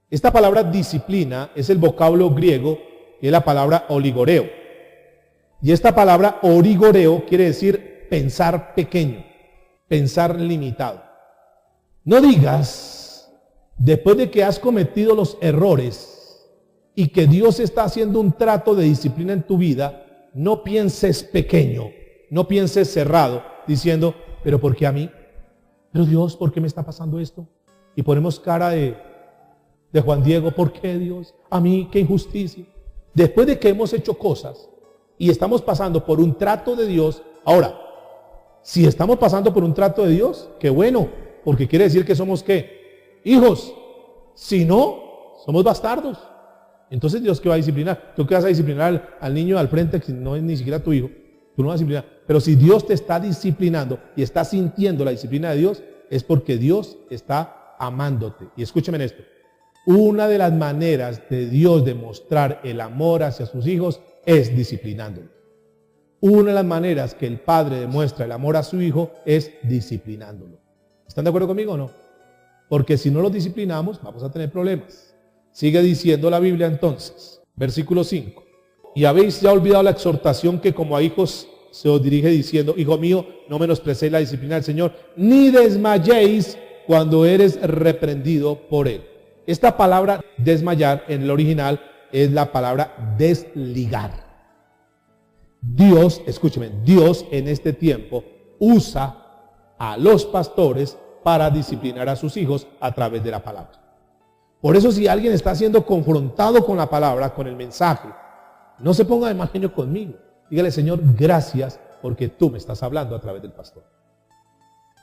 Esta palabra disciplina es el vocablo griego, que es la palabra oligoreo. Y esta palabra origoreo quiere decir pensar pequeño, pensar limitado. No digas, después de que has cometido los errores y que Dios está haciendo un trato de disciplina en tu vida, no pienses pequeño, no pienses cerrado, diciendo, pero ¿por qué a mí? Pero Dios, ¿por qué me está pasando esto? Y ponemos cara de Juan Diego, ¿por qué Dios? A mí, qué injusticia. Después de que hemos hecho cosas y estamos pasando por un trato de Dios, ahora, si estamos pasando por un trato de Dios, qué bueno, porque quiere decir que somos ¿qué? Hijos. Si no, somos bastardos. Entonces Dios ¿qué va a disciplinar? ¿Tú qué vas a disciplinar al niño al frente que no es ni siquiera tu hijo? Tú no vas a disciplinar. Pero si Dios te está disciplinando y estás sintiendo la disciplina de Dios, es porque Dios está amándote. Y escúchame en esto. Una de las maneras de Dios de mostrar el amor hacia sus hijos es disciplinándolo. Una de las maneras que el padre demuestra el amor a su hijo es disciplinándolo. ¿Están de acuerdo conmigo o no? Porque si no lo disciplinamos, vamos a tener problemas. Sigue diciendo la Biblia entonces, versículo 5. Y habéis ya olvidado la exhortación que como a hijos se os dirige diciendo, hijo mío, no menosprecéis la disciplina del Señor, ni desmayéis cuando eres reprendido por Él. Esta palabra desmayar en el original es la palabra desligar. Dios, escúcheme, Dios en este tiempo usa a los pastores para disciplinar a sus hijos a través de la palabra. Por eso si alguien está siendo confrontado con la palabra, con el mensaje, no se ponga de mal genio conmigo. Dígale, Señor, gracias porque tú me estás hablando a través del pastor.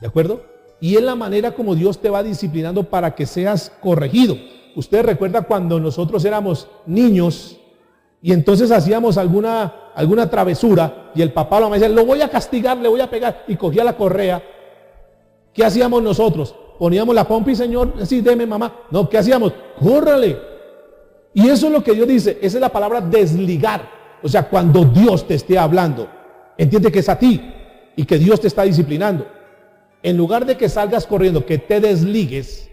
¿De acuerdo? Y es la manera como Dios te va disciplinando para que seas corregido. Usted recuerda cuando nosotros éramos niños y entonces hacíamos alguna travesura y el papá o la mamá decía, lo voy a castigar, le voy a pegar, y cogía la correa. ¿Qué hacíamos nosotros? Poníamos la pompa y Señor, sí, deme mamá. No, ¿qué hacíamos? Córrale. Y eso es lo que Dios dice, esa es la palabra desligar. O sea, cuando Dios te esté hablando, entiende que es a ti y que Dios te está disciplinando. En lugar de que salgas corriendo, que te desligues,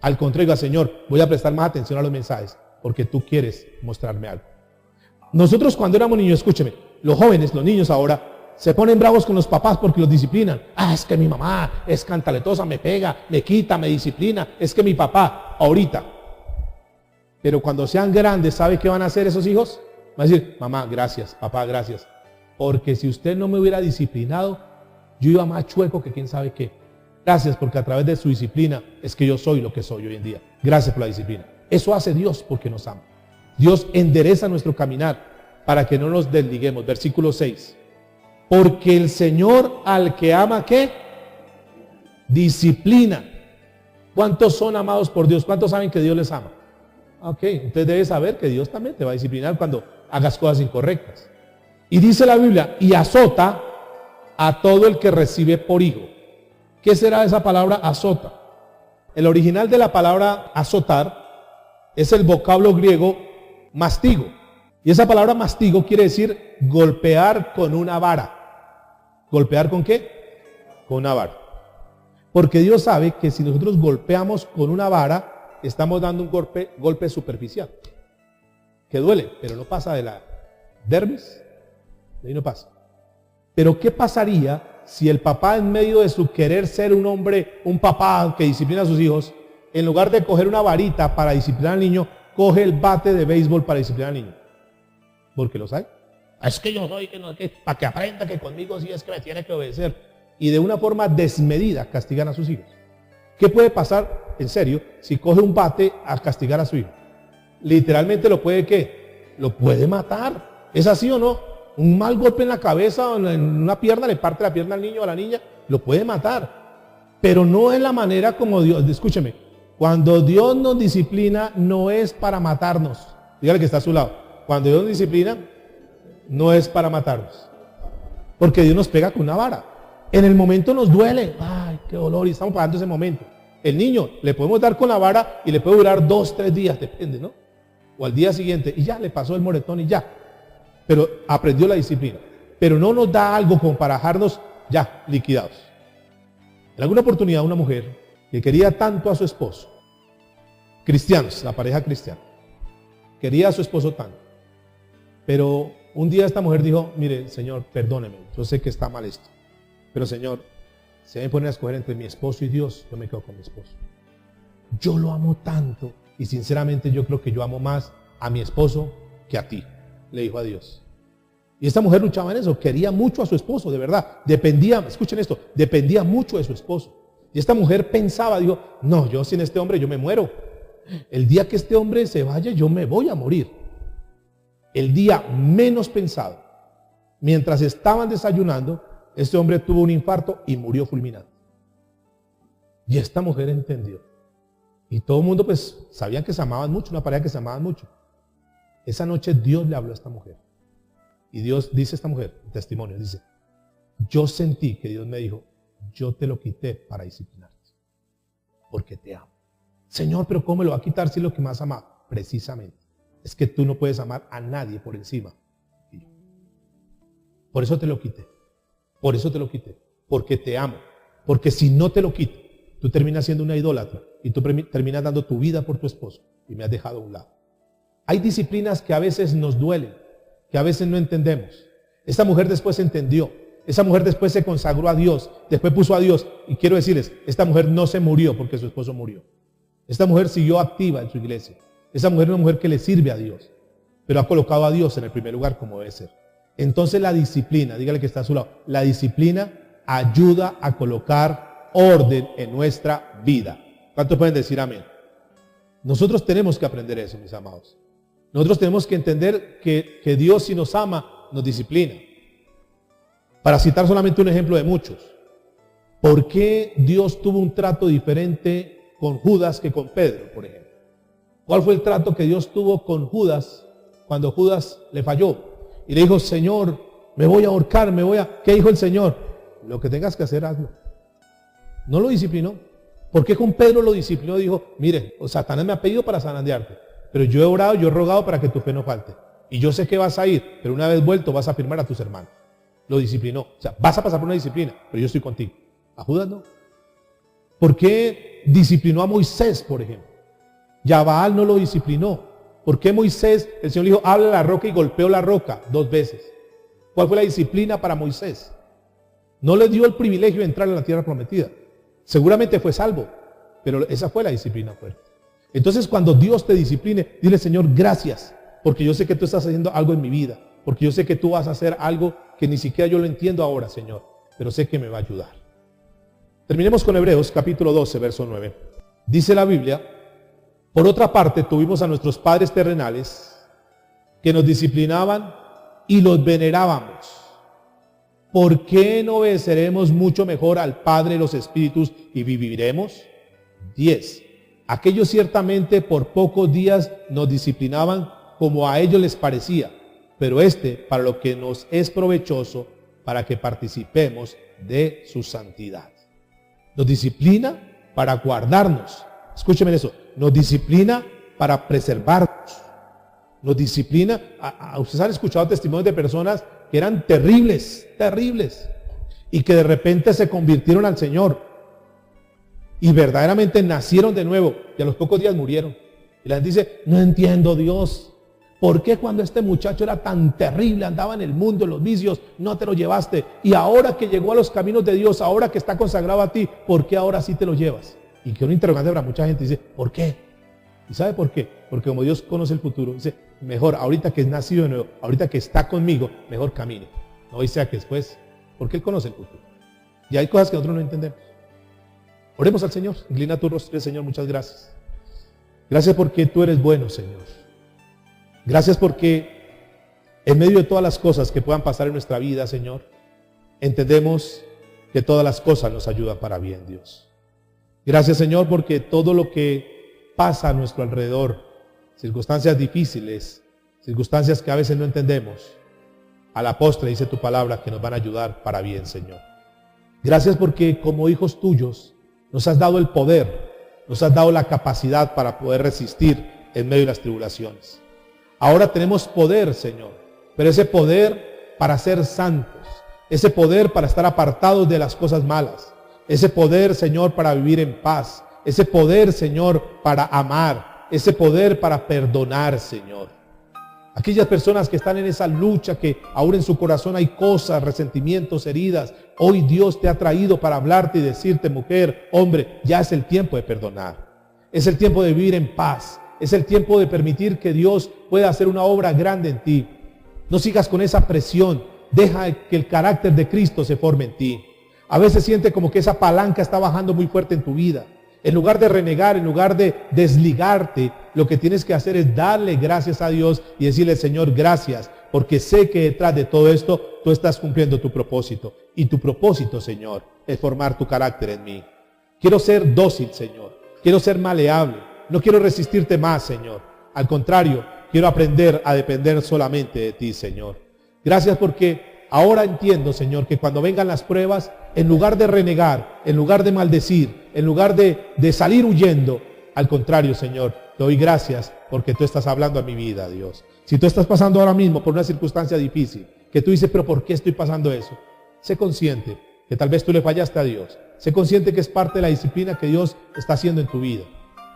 al contrario, diga, Señor, voy a prestar más atención a los mensajes, porque tú quieres mostrarme algo. Nosotros cuando éramos niños, escúcheme, los jóvenes, los niños ahora, se ponen bravos con los papás porque los disciplinan. Ah, es que mi mamá es cantaletosa, me pega, me quita, me disciplina. Es que mi papá, ahorita. Pero cuando sean grandes, ¿sabe qué van a hacer esos hijos? Van a decir, mamá, gracias, papá, gracias. Porque si usted no me hubiera disciplinado, yo iba más chueco que quién sabe qué. Gracias porque a través de su disciplina es que yo soy lo que soy hoy en día. Gracias por la disciplina. Eso hace Dios porque nos ama. Dios endereza nuestro caminar para que no nos desliguemos. Versículo 6. Porque el Señor al que ama, ¿qué? Disciplina ¿Cuántos son amados por Dios? ¿Cuántos saben que Dios les ama? Ok, entonces debes saber que Dios también te va a disciplinar cuando hagas cosas incorrectas. Y dice la Biblia, y azota a todo el que recibe por hijo. ¿Qué será esa palabra azota? El original de la palabra azotar es el vocablo griego mastigo. Y esa palabra mastigo quiere decir golpear con una vara. ¿Golpear con qué? Con una vara. Porque Dios sabe que si nosotros golpeamos con una vara, estamos dando un golpe superficial. Que duele, pero no pasa de la dermis. De ahí no pasa. Pero ¿qué pasaría si el papá, en medio de su querer ser un hombre, un papá que disciplina a sus hijos, en lugar de coger una varita para disciplinar al niño, coge el bate de béisbol para disciplinar al niño? Porque lo sabe. Es que yo soy, para que aprenda que conmigo sí es que me tiene que obedecer. Y de una forma desmedida castigan a sus hijos. ¿Qué puede pasar, en serio, si coge un bate a castigar a su hijo? Literalmente lo puede, ¿qué? Lo puede matar. ¿Es así o no? Un mal golpe en la cabeza o en una pierna, le parte la pierna al niño o a la niña, lo puede matar. Pero no es la manera como Dios, escúcheme, cuando Dios nos disciplina no es para matarnos. Dígale que está a su lado. Cuando Dios nos disciplina no es para matarnos. Porque Dios nos pega con una vara. En el momento nos duele. Ay, qué dolor, y estamos pagando ese momento. El niño le podemos dar con la vara y le puede durar 2, 3 días, depende, ¿no? O al día siguiente, y ya le pasó el moretón y ya. Pero aprendió la disciplina. Pero no nos da algo como para dejarnos ya liquidados. En alguna oportunidad una mujer que quería tanto a su esposo, cristianos, la pareja cristiana, quería a su esposo tanto. Pero un día esta mujer dijo, mire, Señor, perdóneme, yo sé que está mal esto. Pero Señor, si me ponen a escoger entre mi esposo y Dios, yo me quedo con mi esposo. Yo lo amo tanto y sinceramente yo creo que yo amo más a mi esposo que a ti, le dijo a Dios. Y esta mujer luchaba en eso, quería mucho a su esposo, de verdad. Dependía, escuchen esto, dependía mucho de su esposo. Y esta mujer pensaba, dijo, no, yo sin este hombre yo me muero. El día que este hombre se vaya, yo me voy a morir. El día menos pensado, mientras estaban desayunando, este hombre tuvo un infarto y murió fulminado. Y esta mujer entendió. Y todo el mundo pues sabían que se amaban mucho, una pareja que se amaban mucho. Esa noche Dios le habló a esta mujer. Y Dios dice a esta mujer, testimonio, dice, yo sentí que Dios me dijo, yo te lo quité para disciplinarte. Porque te amo. Señor, pero ¿cómo me lo va a quitar si es lo que más ama? Precisamente. Es que tú no puedes amar a nadie por encima. Por eso te lo quité. Por eso te lo quité. Porque te amo. Porque si no te lo quito, tú terminas siendo una idólatra. Y tú terminas dando tu vida por tu esposo. Y me has dejado a un lado. Hay disciplinas que a veces nos duelen. Que a veces no entendemos. Esta mujer después entendió. Esa mujer después se consagró a Dios. Después puso a Dios. Y quiero decirles, esta mujer no se murió porque su esposo murió. Esta mujer siguió activa en su iglesia. Esa mujer es una mujer que le sirve a Dios. Pero ha colocado a Dios en el primer lugar como debe ser. Entonces la disciplina, dígale que está a su lado, la disciplina ayuda a colocar orden en nuestra vida. ¿Cuántos pueden decir amén? Nosotros tenemos que aprender eso, mis amados. Nosotros tenemos que entender que Dios, si nos ama, nos disciplina. Para citar solamente un ejemplo de muchos. ¿Por qué Dios tuvo un trato diferente con Judas que con Pedro, por ejemplo? ¿Cuál fue el trato que Dios tuvo con Judas cuando Judas le falló? Y le dijo, Señor, me voy a ahorcar, ¿Qué dijo el Señor? Lo que tengas que hacer, hazlo. No lo disciplinó. ¿Por qué con Pedro lo disciplinó? Dijo, mire, Satanás me ha pedido para zarandearte, pero yo he orado, yo he rogado para que tu fe no falte. Y yo sé que vas a ir, pero una vez vuelto vas a afirmar a tus hermanos. Lo disciplinó. O sea, vas a pasar por una disciplina, pero yo estoy contigo. A Judas no. ¿Por qué disciplinó a Moisés, por ejemplo? Y a Baal no lo disciplinó. ¿Por qué Moisés, el Señor le dijo, habla a la roca y golpeó la roca 2 veces? ¿Cuál fue la disciplina para Moisés? No le dio el privilegio de entrar a la tierra prometida. Seguramente fue salvo, pero esa fue la disciplina fuerte. Entonces cuando Dios te discipline, dile, Señor, gracias, porque yo sé que tú estás haciendo algo en mi vida, porque yo sé que tú vas a hacer algo que ni siquiera yo lo entiendo ahora, Señor, pero sé que me va a ayudar. Terminemos con Hebreos capítulo 12, verso 9. Dice la Biblia, por otra parte, tuvimos a nuestros padres terrenales que nos disciplinaban y los venerábamos. ¿Por qué no obedeceremos mucho mejor al Padre de los Espíritus y viviremos? 10. Aquellos ciertamente por pocos días nos disciplinaban como a ellos les parecía, pero para lo que nos es provechoso, para que participemos de su santidad. Nos disciplina para guardarnos. Escúcheme eso. Nos disciplina para preservarnos. Nos disciplina. Ustedes han escuchado testimonios de personas que eran terribles, terribles, y que de repente se convirtieron al Señor y verdaderamente nacieron de nuevo, y a los pocos días murieron. Y la gente dice: no entiendo, Dios, ¿por qué cuando este muchacho era tan terrible, andaba en el mundo, en los vicios, no te lo llevaste? Y ahora que llegó a los caminos de Dios, ahora que está consagrado a ti, ¿por qué ahora sí te lo llevas? Y que un interrogante para mucha gente dice: ¿por qué? ¿Y sabe por qué? Porque como Dios conoce el futuro, dice: mejor ahorita que es nacido de nuevo, ahorita que está conmigo, mejor camine. No hoy sea que después, porque Él conoce el futuro. Y hay cosas que nosotros no entendemos. Oremos al Señor. Inclina tu rostro, Señor, muchas gracias. Gracias porque tú eres bueno, Señor. Gracias porque en medio de todas las cosas que puedan pasar en nuestra vida, Señor, entendemos que todas las cosas nos ayudan para bien, Dios. Gracias, Señor, porque todo lo que pasa a nuestro alrededor, circunstancias difíciles, circunstancias que a veces no entendemos, a la postre dice tu palabra que nos van a ayudar para bien, Señor. Gracias porque como hijos tuyos nos has dado el poder, nos has dado la capacidad para poder resistir en medio de las tribulaciones. Ahora tenemos poder, Señor, pero ese poder para ser santos, ese poder para estar apartados de las cosas malas, ese poder, Señor, para vivir en paz, ese poder, Señor, para amar, ese poder para perdonar, Señor. Aquellas personas que están en esa lucha, que aún en su corazón hay cosas, resentimientos, heridas, hoy Dios te ha traído para hablarte y decirte: mujer, hombre, ya es el tiempo de perdonar. Es el tiempo de vivir en paz. Es el tiempo de permitir que Dios pueda hacer una obra grande en ti. No sigas con esa presión. Deja que el carácter de Cristo se forme en ti. A veces siente como que esa palanca está bajando muy fuerte en tu vida. En lugar de renegar, en lugar de desligarte, lo que tienes que hacer es darle gracias a Dios y decirle: Señor, gracias, porque sé que detrás de todo esto tú estás cumpliendo tu propósito. Y tu propósito, Señor, es formar tu carácter en mí. Quiero ser dócil, Señor. Quiero ser maleable. No quiero resistirte más, Señor. Al contrario, quiero aprender a depender solamente de ti, Señor. Gracias porque ahora entiendo, Señor, que cuando vengan las pruebas, en lugar de renegar, en lugar de maldecir, en lugar de salir huyendo, al contrario, Señor, te doy gracias porque tú estás hablando a mi vida, Dios. Si tú estás pasando ahora mismo por una circunstancia difícil, que tú dices: pero ¿por qué estoy pasando eso? Sé consciente que tal vez tú le fallaste a Dios. Sé consciente que es parte de la disciplina que Dios está haciendo en tu vida.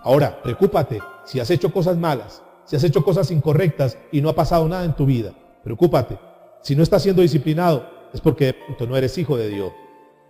Ahora, preocúpate si has hecho cosas malas, si has hecho cosas incorrectas y no ha pasado nada en tu vida. Preocúpate. Si no estás siendo disciplinado, es porque de pronto no eres hijo de Dios.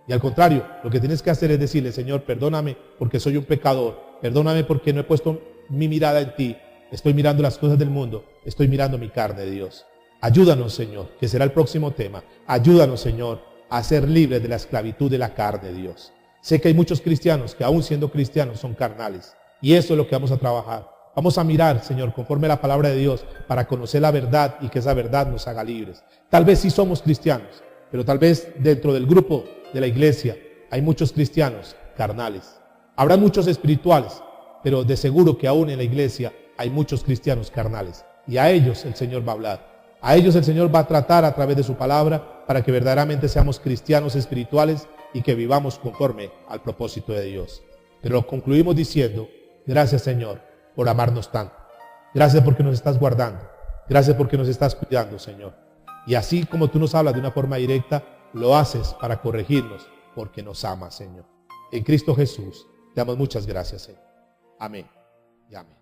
Y al contrario, lo que tienes que hacer es decirle: Señor, perdóname porque soy un pecador. Perdóname porque no he puesto mi mirada en ti. Estoy mirando las cosas del mundo. Estoy mirando mi carne, Dios. Ayúdanos, Señor, que será el próximo tema. Ayúdanos, Señor, a ser libres de la esclavitud de la carne, Dios. Sé que hay muchos cristianos que aún siendo cristianos son carnales. Y eso es lo que vamos a trabajar. Vamos a mirar, Señor, conforme a la palabra de Dios, para conocer la verdad y que esa verdad nos haga libres. Tal vez sí somos cristianos, pero tal vez dentro del grupo de la iglesia hay muchos cristianos carnales. Habrá muchos espirituales, pero de seguro que aún en la iglesia hay muchos cristianos carnales. Y a ellos el Señor va a hablar. A ellos el Señor va a tratar a través de su palabra para que verdaderamente seamos cristianos espirituales y que vivamos conforme al propósito de Dios. Pero concluimos diciendo: gracias, Señor, por amarnos tanto. Gracias porque nos estás guardando. Gracias porque nos estás cuidando, Señor. Y así como tú nos hablas de una forma directa, lo haces para corregirnos porque nos amas, Señor. En Cristo Jesús, te damos muchas gracias, Señor. Amén y amén.